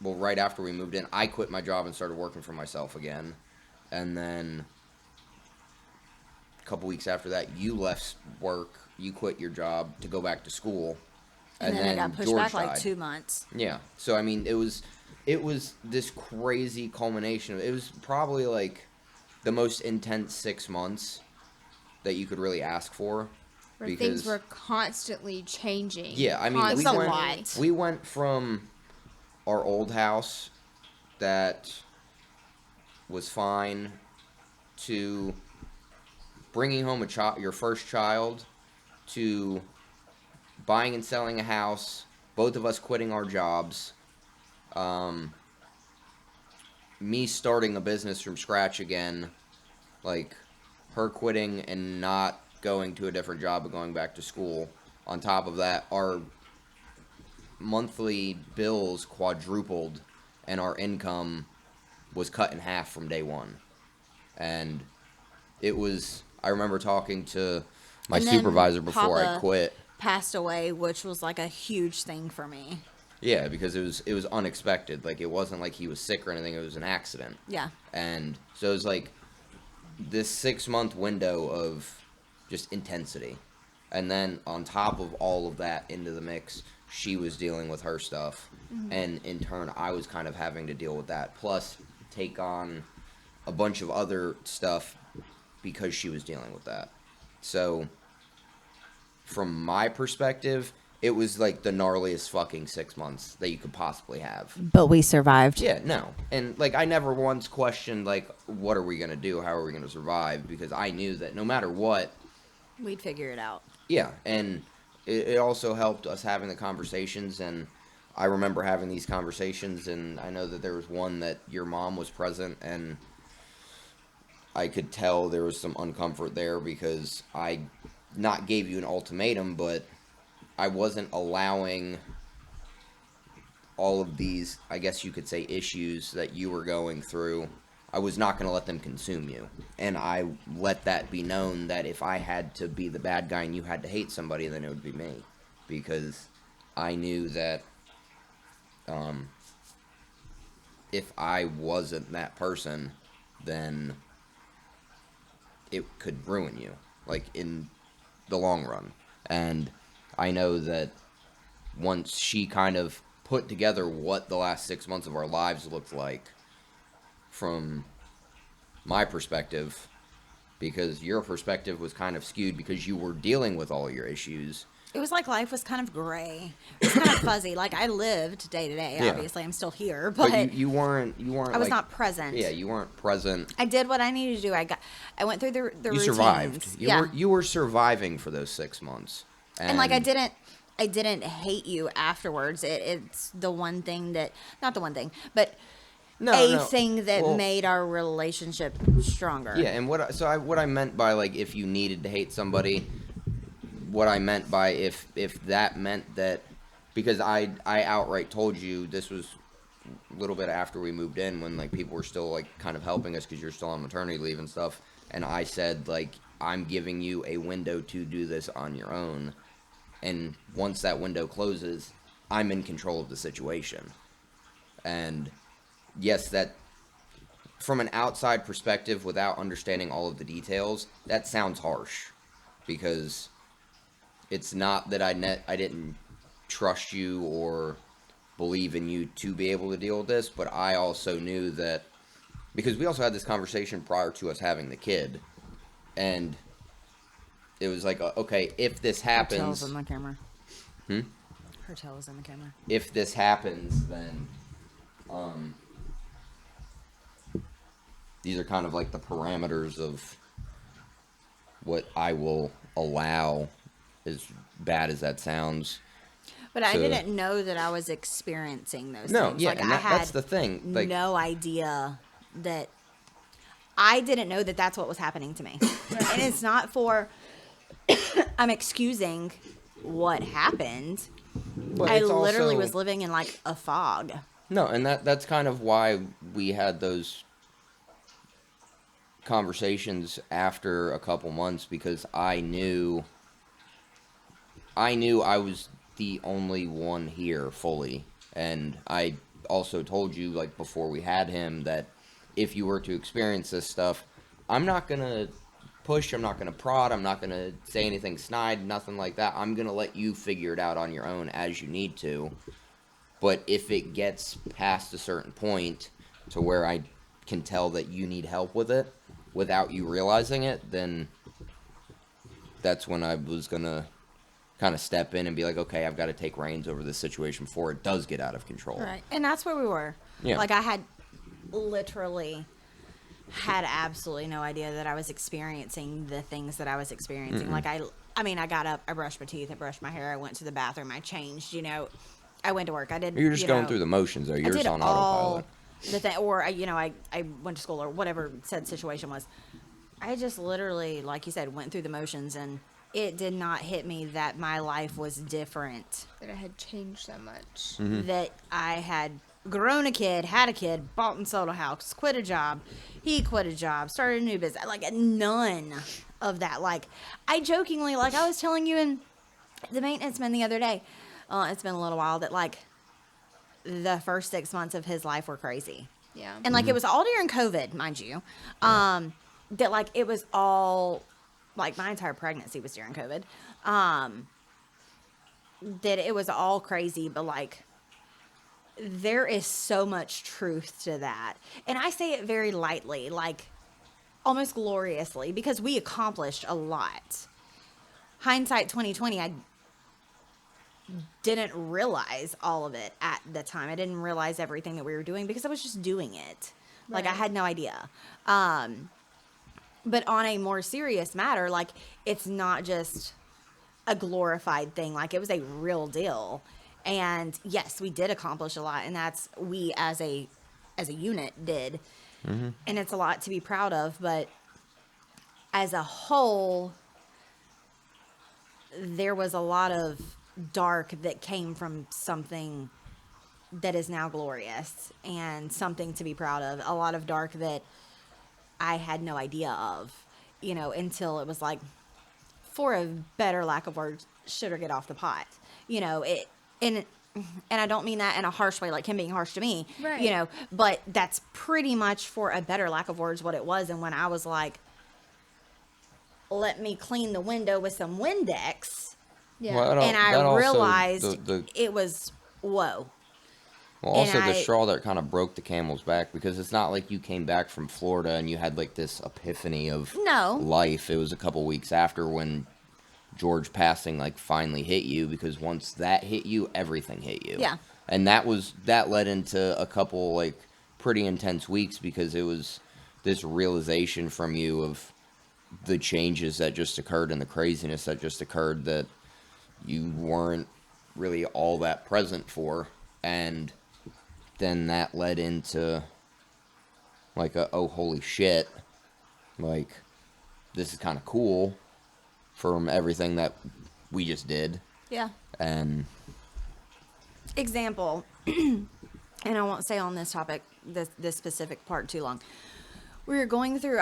well, right after we moved in, I quit my job and started working for myself again. And then a couple weeks after that, you left work, you quit your job to go back to school. And then it got pushed George back like died. 2 months. Yeah. So I mean, it was this crazy culmination. It was probably like the most intense 6 months that you could really ask for. Where things were constantly changing. Yeah, I mean, It's a lot. we went from our old house that was fine to bringing home your first child, to buying and selling a house, both of us quitting our jobs, me starting a business from scratch again, like her quitting and not going to a different job but going back to school. On top of that, our monthly bills quadrupled, and our income was cut in half from day one. And it was, I remember talking to my And then supervisor before I Papa quit. passed away, which was like a huge thing for me. Yeah, because it was unexpected. Like, it wasn't like he was sick or anything, it was an accident. Yeah. And so it was like this 6 month window of just intensity. And then on top of all of that, into the mix, she was dealing with her stuff. And in turn, I was kind of having to deal with that. Plus, take on a bunch of other stuff because she was dealing with that. So, from my perspective, it was like the gnarliest fucking 6 months that you could possibly have. But we survived. Yeah, no. And, like, I never once questioned, like, what are we going to do? How are we going to survive? Because I knew that no matter what, We'd figure it out. yeah. And it also helped us having the conversations. And I remember having these conversations, and I know that there was one that your mom was present, and I could tell there was some uncomfort there because I not gave you an ultimatum, but I wasn't allowing all of these, I guess you could say, issues that you were going through. I was not going to let them consume you. And I let that be known that if I had to be the bad guy and you had to hate somebody, then it would be me. Because I knew that if I wasn't that person, then it could ruin you, like, in the long run. And I know that once she kind of put together what the last 6 months of our lives looked like from my perspective, because your perspective was kind of skewed because you were dealing with all your issues, It was like life was kind of gray. It was kind of fuzzy. Like I lived day to day. Yeah. Obviously, I'm still here, but you weren't. I was like, not present. Yeah, you weren't present. I did what I needed to do. I went through the You routines. survived. Yeah. You were surviving for those 6 months. And like I didn't hate you afterwards. It's the one thing that, not the one thing, but thing that made our relationship stronger. Yeah, and what I meant by like if you needed to hate somebody, what I meant by if that meant that, because I outright told you, this was a little bit after we moved in when like people were still like kind of helping us because you're still on maternity leave and stuff, and I said like I'm giving you a window to do this on your own, and once that window closes, I'm in control of the situation. And yes, that from an outside perspective, without understanding all of the details, that sounds harsh, because it's not that I didn't trust you or believe in you to be able to deal with this, but I also knew that, because we also had this conversation prior to us having the kid, and it was like, okay, if this Her tail's happens, in the camera. Hmm? Her tail is in the camera. if this happens, then these are kind of like the parameters of what I will allow, as bad as that sounds. But I to- didn't know that I was experiencing those No, things. yeah, like and I that's had the thing. Like, no idea that I didn't know that that's what was happening to me. And it's not for I'm excusing what happened. but I it's literally also- was living in like a fog. No, and that's kind of why we had those conversations after a couple months, because I knew I was the only one here fully, and I also told you like before we had him that if you were to experience this stuff, I'm not gonna push, I'm not gonna prod, I'm not gonna say anything snide, nothing like that. I'm gonna let you figure it out on your own as you need to. But if it gets past a certain point to where I can tell that you need help with it without you realizing it, then that's when I was gonna kind of step in and be like, okay, I've got to take reins over this situation before it does get out of control. Right. And that's where we were. Yeah. Like I had literally had absolutely no idea that I was experiencing the things that I was experiencing. Like I mean, I got up, I brushed my teeth, I brushed my hair, I went to the bathroom, I changed, I went to work. I did. You're just going through the motions, though. You're I did just on all autopilot. the thing, or I went to school or whatever said situation was. I just literally, like you said, went through the motions, and it did not hit me that my life was different. That I had changed so much. That I had grown a kid, had a kid, bought and sold a house, quit a job. He quit a job, started a new business. Like none of that. Like I jokingly, like I was telling you in the maintenance man the other day. It's been a little while that like the first 6 months of his life were crazy. Yeah. And like it was all during COVID, mind you. That like it was all like my entire pregnancy was during COVID. That it was all crazy, but like there is so much truth to that. And I say it very lightly, like almost gloriously, because we accomplished a lot. Hindsight 2020, I didn't realize all of it at the time. I didn't realize everything that we were doing because I was just doing it. Like I Right. had no idea. But on a more serious matter, like it's not just a glorified thing. Like it was a real deal. And yes, we did accomplish a lot, and that's we as a unit did. And it's a lot to be proud of, but as a whole, there was a lot of dark that came from something that is now glorious and something to be proud of. A lot of dark that I had no idea of, until it was like, for a better lack of words, shit or get off the pot. And I don't mean that in a harsh way, like him being harsh to me, Right. But that's pretty much, for a better lack of words, what it was. And when I was like, let me clean the window with some Windex, Yeah. Well, and I that also- realized the it was, whoa. Well, also And the I- straw that kind of broke the camel's back, because it's not like you came back from Florida and you had like this epiphany of No. life. It was a couple weeks after when George passing like finally hit you, because once that hit you, everything hit you. Yeah. And that led into a couple like pretty intense weeks, because it was this realization from you of the changes that just occurred and the craziness that just occurred that you weren't really all that present for. And then that led into like oh holy shit, like this is kind of cool from everything that we just did. Yeah. And Example, and I won't stay on this topic, this specific part too long. I was going through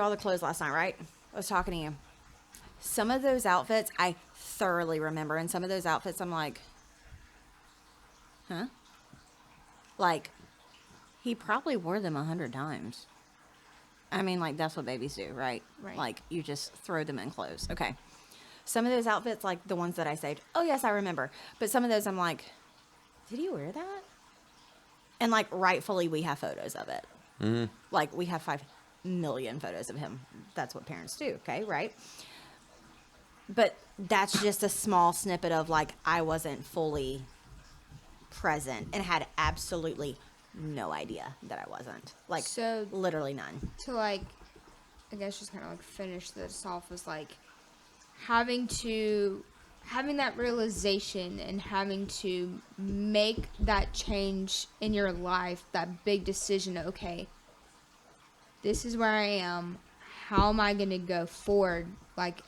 all the clothes last night, right? I was talking to you. Some of those outfits I thoroughly remember, and some of those outfits I'm like, huh? Like, he probably wore them 100 times. I mean, like, that's what babies do, right? Right. Like, you just throw them in clothes. Okay. Some of those outfits, like the ones that I saved, oh, yes, I remember. But some of those I'm like, did he wear that? And, like, rightfully, we have photos of it. mm-hmm. Like, we have 5 million photos of him. That's what parents do, okay, right? But that's just a small snippet of, like, I wasn't fully present and had absolutely no idea that I wasn't. Like, So literally none. to like, I guess just kind of like finish this off was like having that realization and having to make that change in your life, that big decision. Okay, this is where I am. How am I gonna go forward? Like,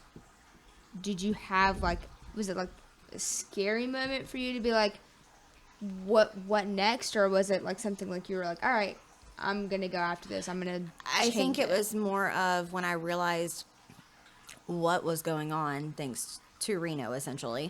did you have like, was it like a scary moment for you to be like, what next? Or was it like something like you were like, all right, I'm gonna go after this, I'm gonna I think change it was more of when I realized what was going on, thanks to Reno, essentially.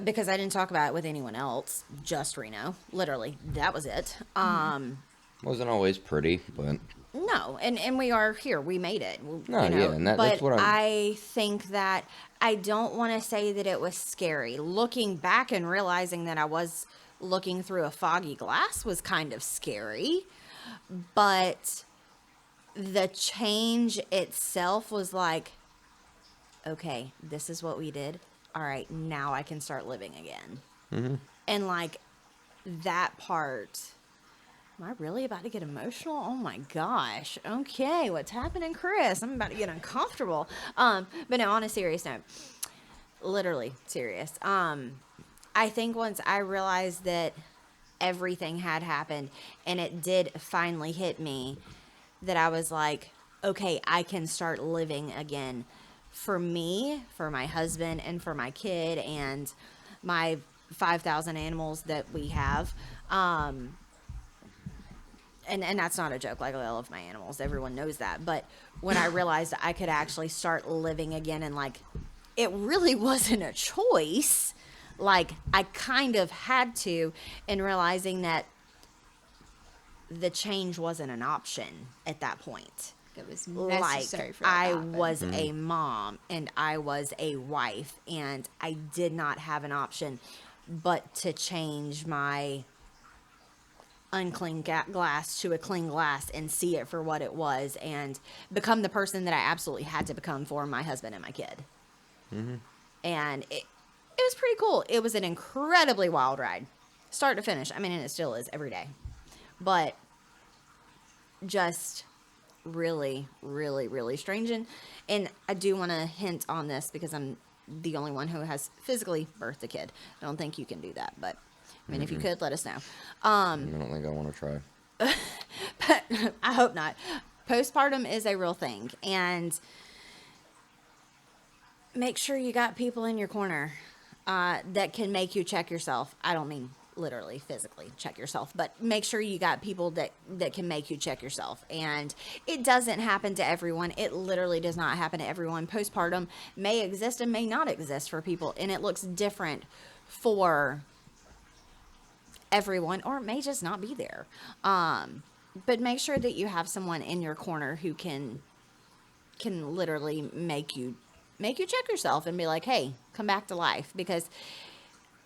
Because I didn't talk about it with anyone else, just Reno. Literally, that was it. Wasn't always pretty, but No, and we are here. We made it. No, yeah, and but that's what I think that I don't want to say that it was scary. Looking back and realizing that I was looking through a foggy glass was kind of scary, but the change itself was like, okay, this is what we did. All right, now I can start living again. mm-hmm. And like that part, am I really about to get emotional? Oh my gosh. Okay, what's happening, Chris? I'm about to get uncomfortable. But no, on a serious note, literally serious. I think once I realized that everything had happened and it did finally hit me, that I was like, okay, I can start living again for me, for my husband, and for my kid, and my 5,000 animals that we have. And that's not a joke. Like, I love my animals. Everyone knows that. But when I realized I could actually start living again, and like, it really wasn't a choice. Like, I kind of had to, in realizing that the change wasn't an option at that point. it was Like, necessary for that to I happen. was a mom and I was a wife, and I did not have an option but to change my unclean glass to a clean glass and see it for what it was, and become the person that I absolutely had to become for my husband and my kid. Mm-hmm. And it was pretty cool. It was an incredibly wild ride, start to finish. I mean, and it still is every day, but just really, really, really strange. And I do want to hint on this because I'm the only one who has physically birthed a kid. I don't think you can do that, but I mean, if you could, let us know. I don't think I want to try. But I hope not. Postpartum is a real thing, and make sure you got people in your corner that can make you check yourself. I don't mean literally physically check yourself, but make sure you got people that can make you check yourself. And it doesn't happen to everyone. It literally does not happen to everyone. Postpartum may exist and may not exist for people, and it looks different for everyone, or it may just not be there. But make sure that you have someone in your corner who can literally make you check yourself and be like, hey, come back to life. Because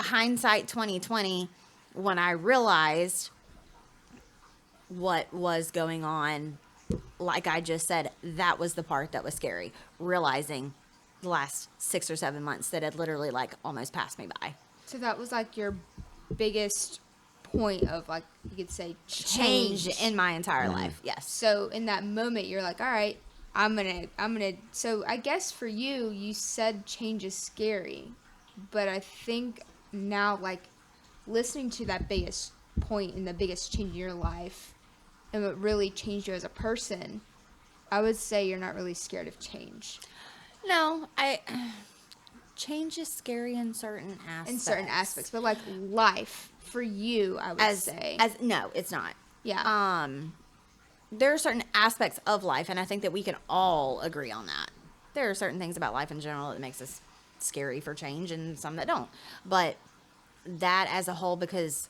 hindsight 2020, when I realized what was going on, like I just said, that was the part that was scary. Realizing the last 6 or 7 months that had literally like almost passed me by. So that was like your biggest point of, like, you could say Change in my entire life. Yes. So in that moment, you're like, all right, I'm gonna. So I guess for you, you said change is scary, but I think now, like, listening to that biggest point and the biggest change in your life, and what really changed you as a person, I would say you're not really scared of change. No, change is scary in certain aspects. In certain aspects, but like life for you, I would say. No, it's not. Yeah. There are certain aspects of life, and I think that we can all agree on that. There are certain things about life in general that makes us scary for change, and some that don't. But that as a whole, because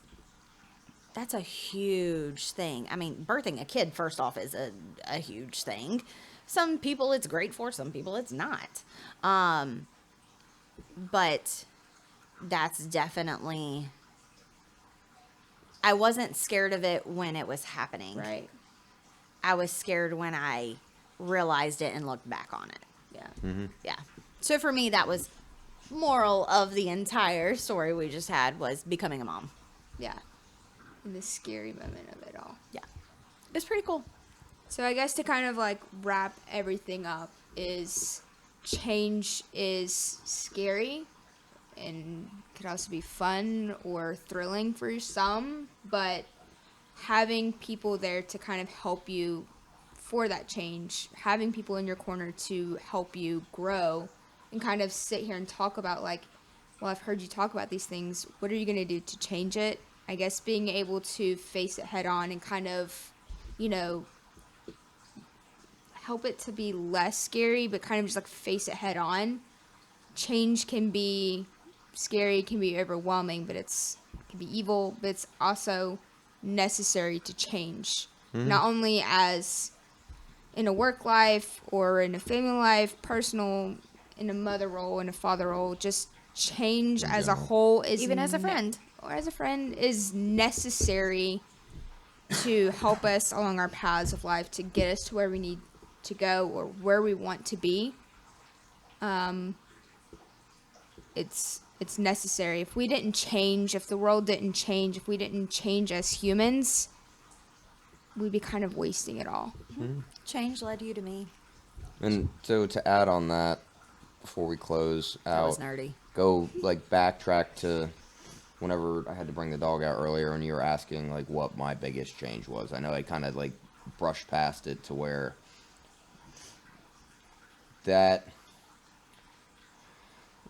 that's a huge thing. I mean, birthing a kid, first off, is a huge thing. Some people it's great for, some people it's not. But that's definitely... I wasn't scared of it when it was happening. Right. I was scared when I realized it and looked back on it. Yeah. Yeah. So for me, that was moral of the entire story we just had was becoming a mom. Yeah. And the scary moment of it all. Yeah. It's pretty cool. So I guess to kind of like wrap everything up is change is scary and could also be fun or thrilling for some, but having people there to kind of help you for that change, having people in your corner to help you grow and kind of sit here and talk about, like, well, I've heard you talk about these things. What are you going to do to change it? I guess being able to face it head on and kind of, you know, help it to be less scary, but kind of just like face it head on. Change can be scary, can be overwhelming, but it can be evil, but it's also necessary to change. Not only as in a work life or in a family life, personal, in a mother role, in a father role, just change as a whole is Even as a friend. or as a friend is necessary to help us along our paths of life to get us to where we need to go or where we want to be. It's necessary. If we didn't change, if the world didn't change, if we didn't change as humans, we'd be kind of wasting it all. Change led you to me. And so to add on that, before we close That was out, nerdy. go like backtrack to whenever I had to bring the dog out earlier, and you were asking like what my biggest change was. I know I kind of like brushed past it to where that.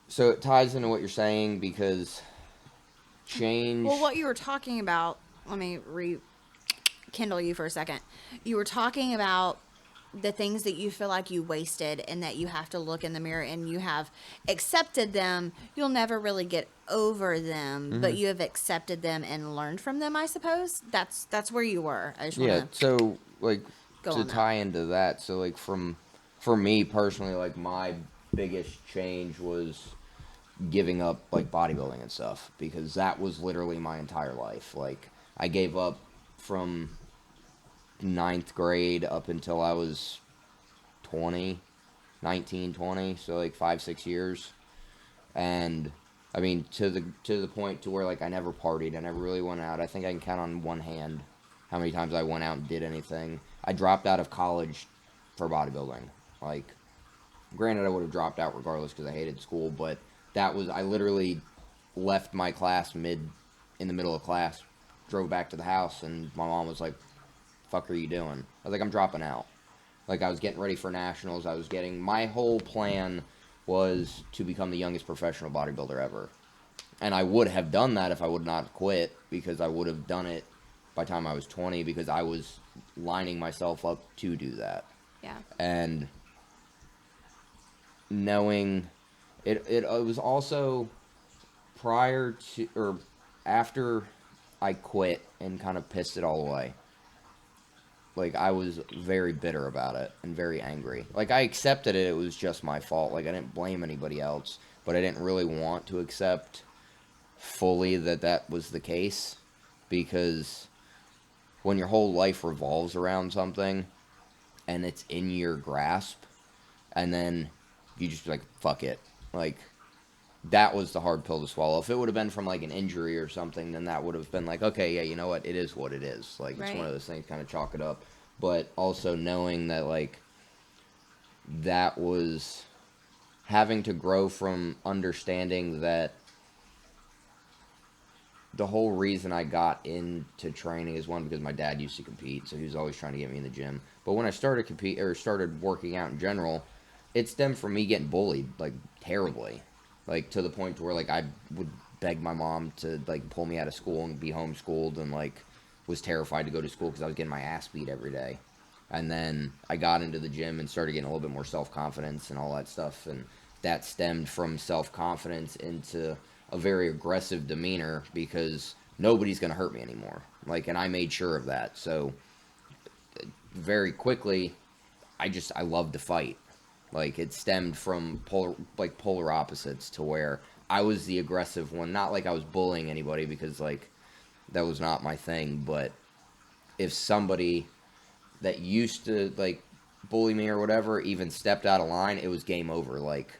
So it ties into what you're saying because change. Well, what you were talking about, let me rekindle you for a second. You were talking about the things that you feel like you wasted and that you have to look in the mirror and you have accepted them. You'll never really get over them, but you have accepted them and learned from them, I suppose. That's where you were. I just Yeah, want to so like go to on that. tie into that, so like for me personally, like my biggest change was giving up like bodybuilding and stuff because that was literally my entire life. Like I gave up from 9th grade up until I was 19, 20, so like 5-6 years. And I mean to the point to where like I never partied, I never really went out. I think I can count on one hand how many times I went out and did anything. I dropped out of college for bodybuilding. Like granted I would have dropped out regardless because I hated school, but that was, I literally left my class in the middle of class, drove back to the house, and my mom was like, fuck are you doing? I was like, I'm dropping out. Like, I was getting ready for nationals. My whole plan was to become the youngest professional bodybuilder ever. And I would have done that if I would not have quit, because I would have done it by the time I was 20, because I was lining myself up to do that. Yeah. And knowing it was also prior to or after I quit and kind of pissed it all away. Like I was very bitter about it and very angry. Like I accepted it was just my fault. Like I didn't blame anybody else, but I didn't really want to accept fully that was the case, because when your whole life revolves around something and it's in your grasp, and then you just like, fuck it. Like, that was the hard pill to swallow. If it would have been from like an injury or something, then that would have been like, okay, yeah, you know what? It is what it is. Like, it's one Right. of those things, kind of chalk it up. But also knowing that, like, that was having to grow from understanding that the whole reason I got into training is, one, because my dad used to compete, so he was always trying to get me in the gym. But when I started started working out in general, it stemmed from me getting bullied like terribly, like to the point to where like I would beg my mom to like pull me out of school and be homeschooled, and like was terrified to go to school because I was getting my ass beat every day. And then I got into the gym and started getting a little bit more self confidence and all that stuff, and that stemmed from self confidence into a very aggressive demeanor because nobody's going to hurt me anymore. Like, and I made sure of that. So very quickly, I love to fight. Like, it stemmed from polar opposites to where I was the aggressive one. Not like I was bullying anybody, because like that was not my thing. But if somebody that used to like bully me or whatever even stepped out of line, it was game over. Like,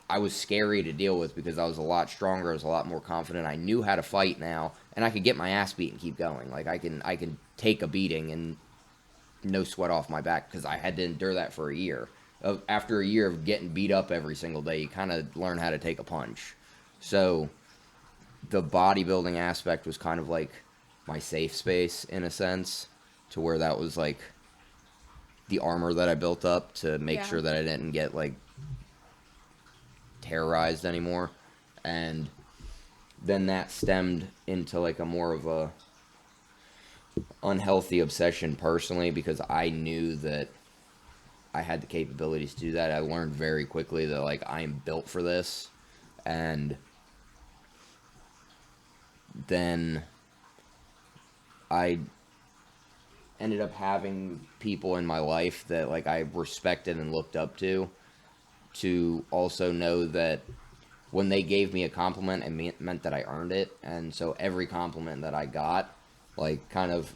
I was scary to deal with because I was a lot stronger, I was a lot more confident. I knew how to fight now, and I could get my ass beat and keep going. Like, I can take a beating and no sweat off my back, because I had to endure that for a year. After a year of getting beat up every single day, you kind of learn how to take a punch. So the bodybuilding aspect was kind of like my safe space in a sense, to where that was like the armor that I built up to make Yeah. sure that I didn't get like terrorized anymore. And then that stemmed into like a more of a unhealthy obsession personally, because I knew that I had the capabilities to do that. I learned very quickly that like I am built for this. And then I ended up having people in my life that like I respected and looked up to also know that when they gave me a compliment, it meant that I earned it. And so every compliment that I got like kind of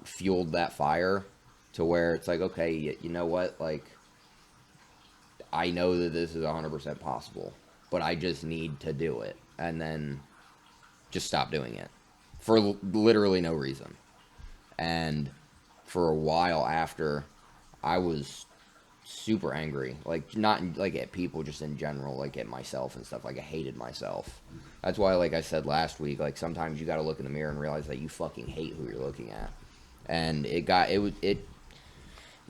fueled that fire, to where it's like, okay, you know what, like I know that this is 100% possible, but I just need to do it, and then just stop doing it for literally no reason. And for a while after, I was super angry, like not like at people, just in general, like at myself and stuff. Like, I hated myself. That's why, like I said last week, like sometimes you got to look in the mirror and realize that you fucking hate who you're looking at. And it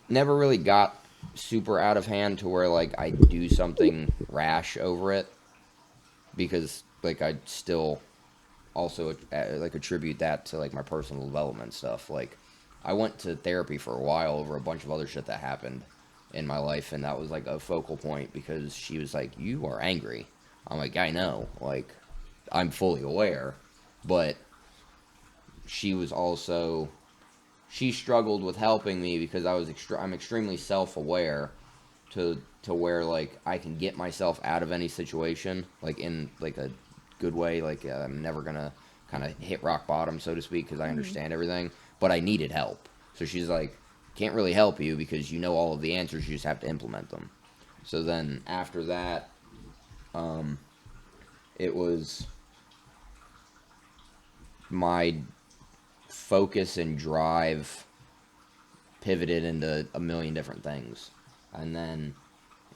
never really got super out of hand to where like I do something rash over it, because like I still also like attribute that to like my personal development stuff. Like, I went to therapy for a while over a bunch of other shit that happened in my life, and that was like a focal point, because she was like, you are angry. I'm like, I know, like I'm fully aware. But she was also, she struggled with helping me because I'm extremely self-aware to where like I can get myself out of any situation, like in like a good way. Like, I'm never gonna kind of hit rock bottom, so to speak, because I understand everything, but I needed help. So she's like, can't really help you because you know all of the answers, you just have to implement them. So then after that, it was my focus and drive pivoted into a million different things. And then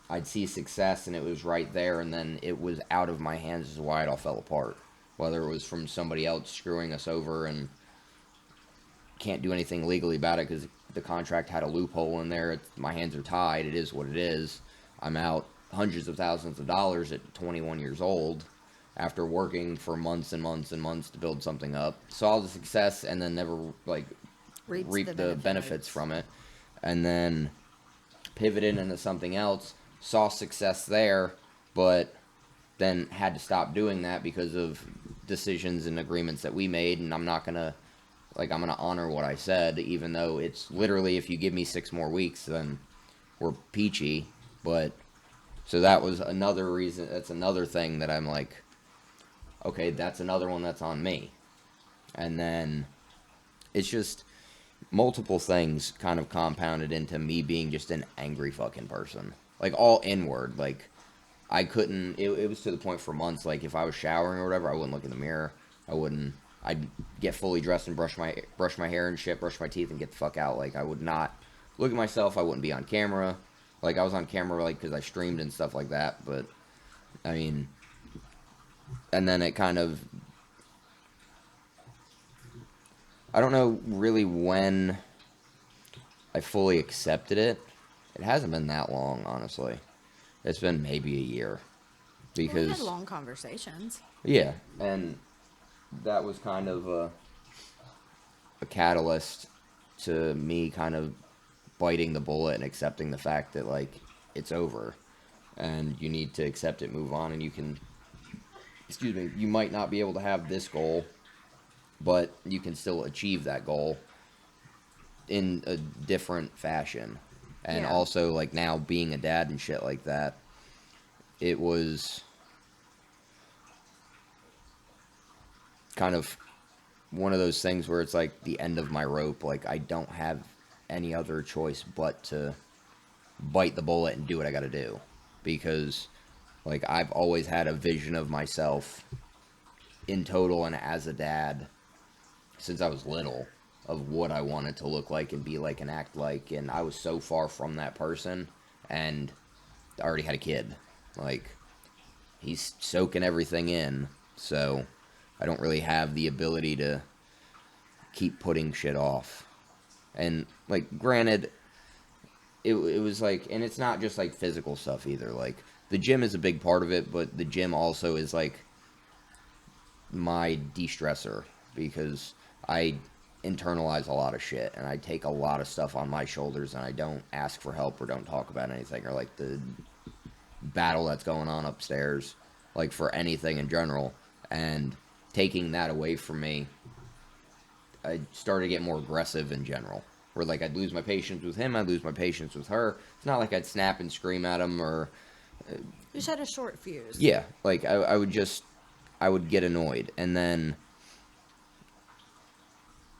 I'd see success and it was right there, and then it was out of my hands, is why it all fell apart. Whether it was from somebody else screwing us over and can't do anything legally about it because the contract had a loophole in there. My hands are tied. It is what it is. I'm out hundreds of thousands of dollars at 21 years old after working for months and months and months to build something up. Saw the success and then never like reap the benefits from it. And then pivoted into something else. Saw success there, but then had to stop doing that because of decisions and agreements that we made. And I'm gonna honor what I said, even though it's literally, if you give me 6 more weeks, then we're peachy. But so that was another reason. That's another thing that I'm like, okay, that's another one that's on me. And then it's just multiple things kind of compounded into me being just an angry fucking person. like all inward. Like I couldn't. It was to the point for months. Like if I was showering or whatever, I wouldn't look in the mirror. I wouldn't. I'd get fully dressed and brush my hair and shit, brush my teeth, and get the fuck out. Like I would not look at myself. I wouldn't be on camera. Like I was on camera like because I streamed and stuff like that. But I mean, and then it kind of. I don't know really when I fully accepted it. It hasn't been that long, honestly. It's been maybe a year. We Because had long conversations. yeah, and that was kind of a catalyst to me kind of biting the bullet and accepting the fact that like it's over and you need to accept it, move on, and you can excuse me, you might not be able to have this goal, but you can still achieve that goal in a different fashion. And Yeah. also like now being a dad and shit like that, it was kind of one of those things where it's like the end of my rope. Like I don't have any other choice but to bite the bullet and do what I got to do, because like I've always had a vision of myself in total and as a dad since I was little of what I wanted to look like and be like and act like, and I was so far from that person, and I already had a kid. Like he's soaking everything in, so I don't really have the ability to keep putting shit off. And like granted, it was like, and it's not just like physical stuff either. Like the gym is a big part of it, but the gym also is like my de-stressor, because I internalize a lot of shit and I take a lot of stuff on my shoulders and I don't ask for help or don't talk about anything, or like the battle that's going on upstairs, like for anything in general. And taking that away from me, I started to get more aggressive in general, where like I'd lose my patience with him, I'd lose my patience with her. It's not like I'd snap and scream at him or You just had a short fuse. yeah, like I would get annoyed. And then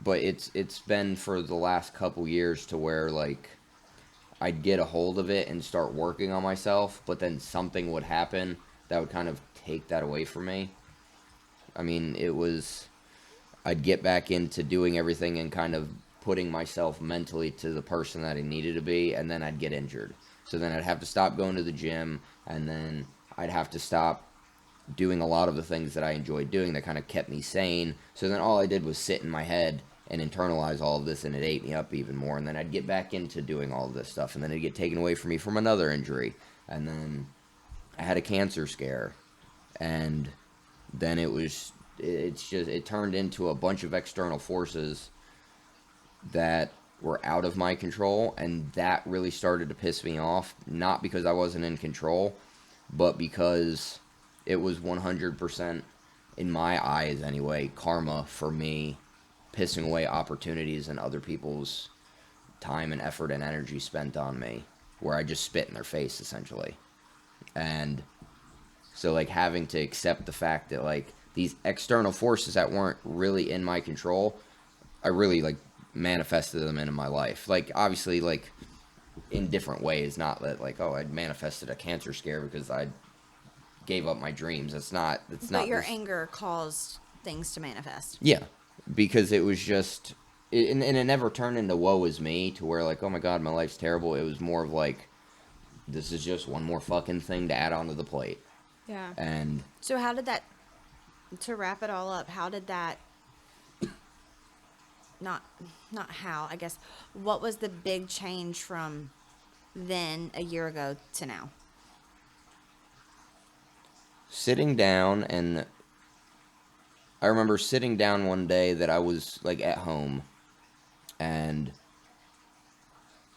but it's been for the last couple years to where like I'd get a hold of it and start working on myself, but then something would happen that would kind of take that away from me. I mean, I'd get back into doing everything and kind of putting myself mentally to the person that I needed to be, and then I'd get injured. So then I'd have to stop going to the gym, and then I'd have to stop doing a lot of the things that I enjoyed doing that kind of kept me sane. So then all I did was sit in my head and internalize all of this, and it ate me up even more. And then I'd get back into doing all of this stuff, and then it'd get taken away from me from another injury. And then I had a cancer scare, and then it turned into a bunch of external forces that were out of my control, and that really started to piss me off, not because I wasn't in control, but because it was 100%, in my eyes anyway, karma for me pissing away opportunities and other people's time and effort and energy spent on me, where I just spit in their face essentially. And so like having to accept the fact that like these external forces that weren't really in my control, I really like manifested them into my life. Like obviously like in different ways, not that like, oh, I'd manifested a cancer scare because I gave up my dreams. But your anger caused things to manifest. Yeah, because it was just and it never turned into woe is me to where like, oh my god, my life's terrible. It was more of like, this is just one more fucking thing to add onto the plate. Yeah. And So how did that, to wrap it all up, how did that, not how, I guess, what was the big change from then a year ago to now? sitting down, and I remember sitting down one day that I was like at home, and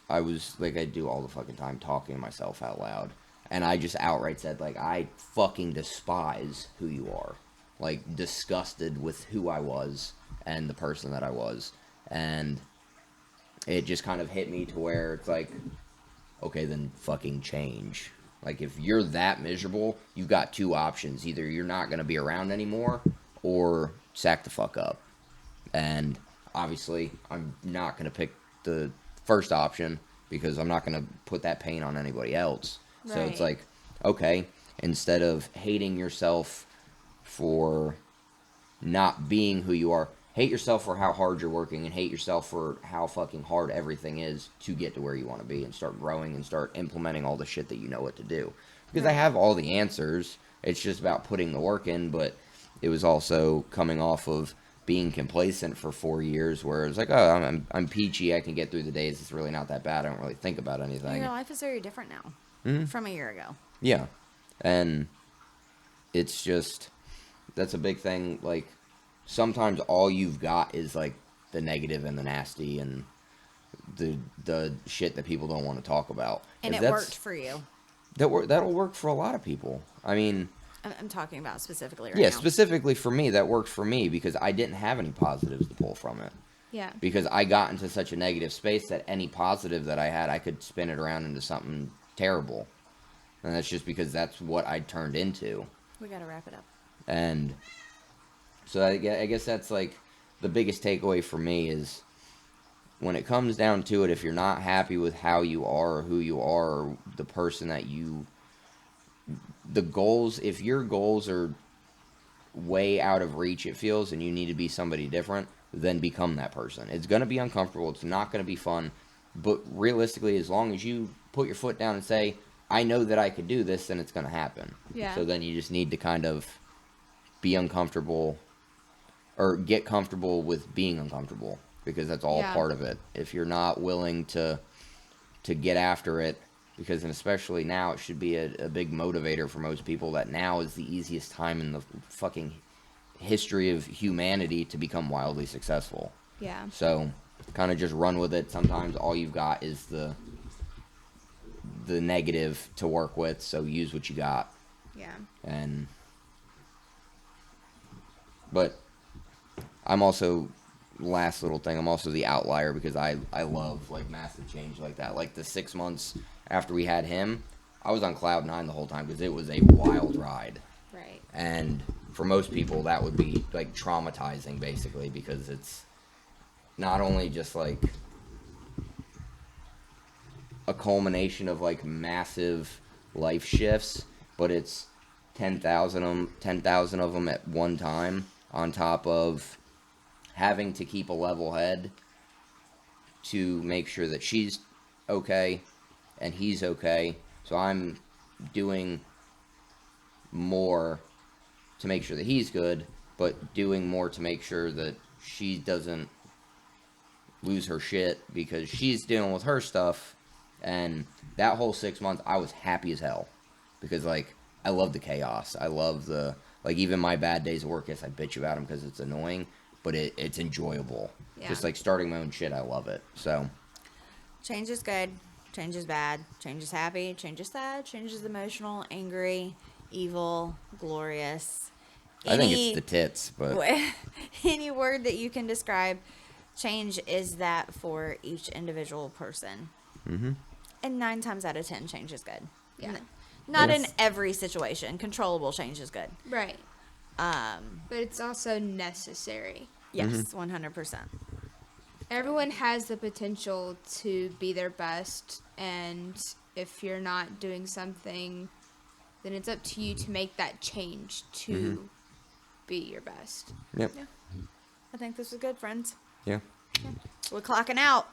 I was like, I do all the fucking time, talking to myself out loud, and I just outright said like, I fucking despise who you are, like disgusted with who I was and the person that I was. And it just kind of hit me to where it's like, okay, then fucking change. Like, if you're that miserable, you've got two options. Either you're not going to be around anymore, or sack the fuck up. And obviously, I'm not going to pick the first option, because I'm not going to put that pain on anybody else. So it's Right. like, okay, instead of hating yourself for not being who you are, hate yourself for how hard you're working and hate yourself for how fucking hard everything is to get to where you want to be and start growing and start implementing all the shit that you know what to do. Because I Right. have all the answers. It's just about putting the work in, but it was also coming off of being complacent for 4 years where it was like, oh, I'm peachy, I can get through the days, it's really not that bad, I don't really think about anything. Your life is very different now Mhm. from a year ago. Yeah. And it's just, that's a big thing. Like, sometimes all you've got is like the negative and the nasty and the shit that people don't want to talk about. And If it that's- worked for you. That'll work for a lot of people. I mean, I'm talking about specifically right yeah, now. specifically for me, that worked for me because I didn't have any positives to pull from it. Yeah. Because I got into such a negative space that any positive that I had, I could spin it around into something terrible. And that's just because that's what I turned into. We got to wrap it up. And so I guess that's like the biggest takeaway for me is when it comes down to it, if you're not happy with how you are or who you are or the person that the goals, if your goals are way out of reach, it feels, and you need to be somebody different, then become that person. It's going to be uncomfortable. It's not going to be fun. But realistically, as long as you put your foot down and say, I know that I could do this, then it's going to happen. Yeah. So then you just need to kind of be uncomfortable or get comfortable with being uncomfortable because that's all Yeah. part of it. If you're not willing to get after it, because and especially now it should be a big motivator for most people that now is the easiest time in the fucking history of humanity to become wildly successful. Yeah. So kind of just run with it. Sometimes all you've got is the negative to work with, so use what you got. Yeah. And but I'm also, last little thing, I'm also the outlier because I love like massive change like that. Like the 6 months after we had him, I was on cloud 9 the whole time because it was a wild ride. Right. And for most people that would be like traumatizing basically because it's not only just like a culmination of like massive life shifts, but it's 10,000 of them at one time on top of having to keep a level head to make sure that she's okay and he's okay. So I'm doing more to make sure that he's good, but doing more to make sure that she doesn't lose her shit because she's dealing with her stuff. And that whole 6 months, I was happy as hell because, like, I love the chaos. I love the, like, even my bad days at work, yes, I bitch about them because it's annoying, but it's enjoyable. Yeah. Just, like, starting my own shit, I love it. So, Change is good. Change is bad. Change is happy. Change is sad. Change is emotional, angry, evil, glorious. I think it's the tits, but Any word that you can describe change is that for each individual person. Mhm. And 9 times out of 10, change is good. Yeah. Not in Yes. every situation. Controllable change is good. Right. Um, But it's also necessary. yes, 100%. Everyone has the potential to be their best, and if you're not doing something, then it's up to you to make that change to be your best. yep. I think this was good, friends. Yeah. We're clocking out.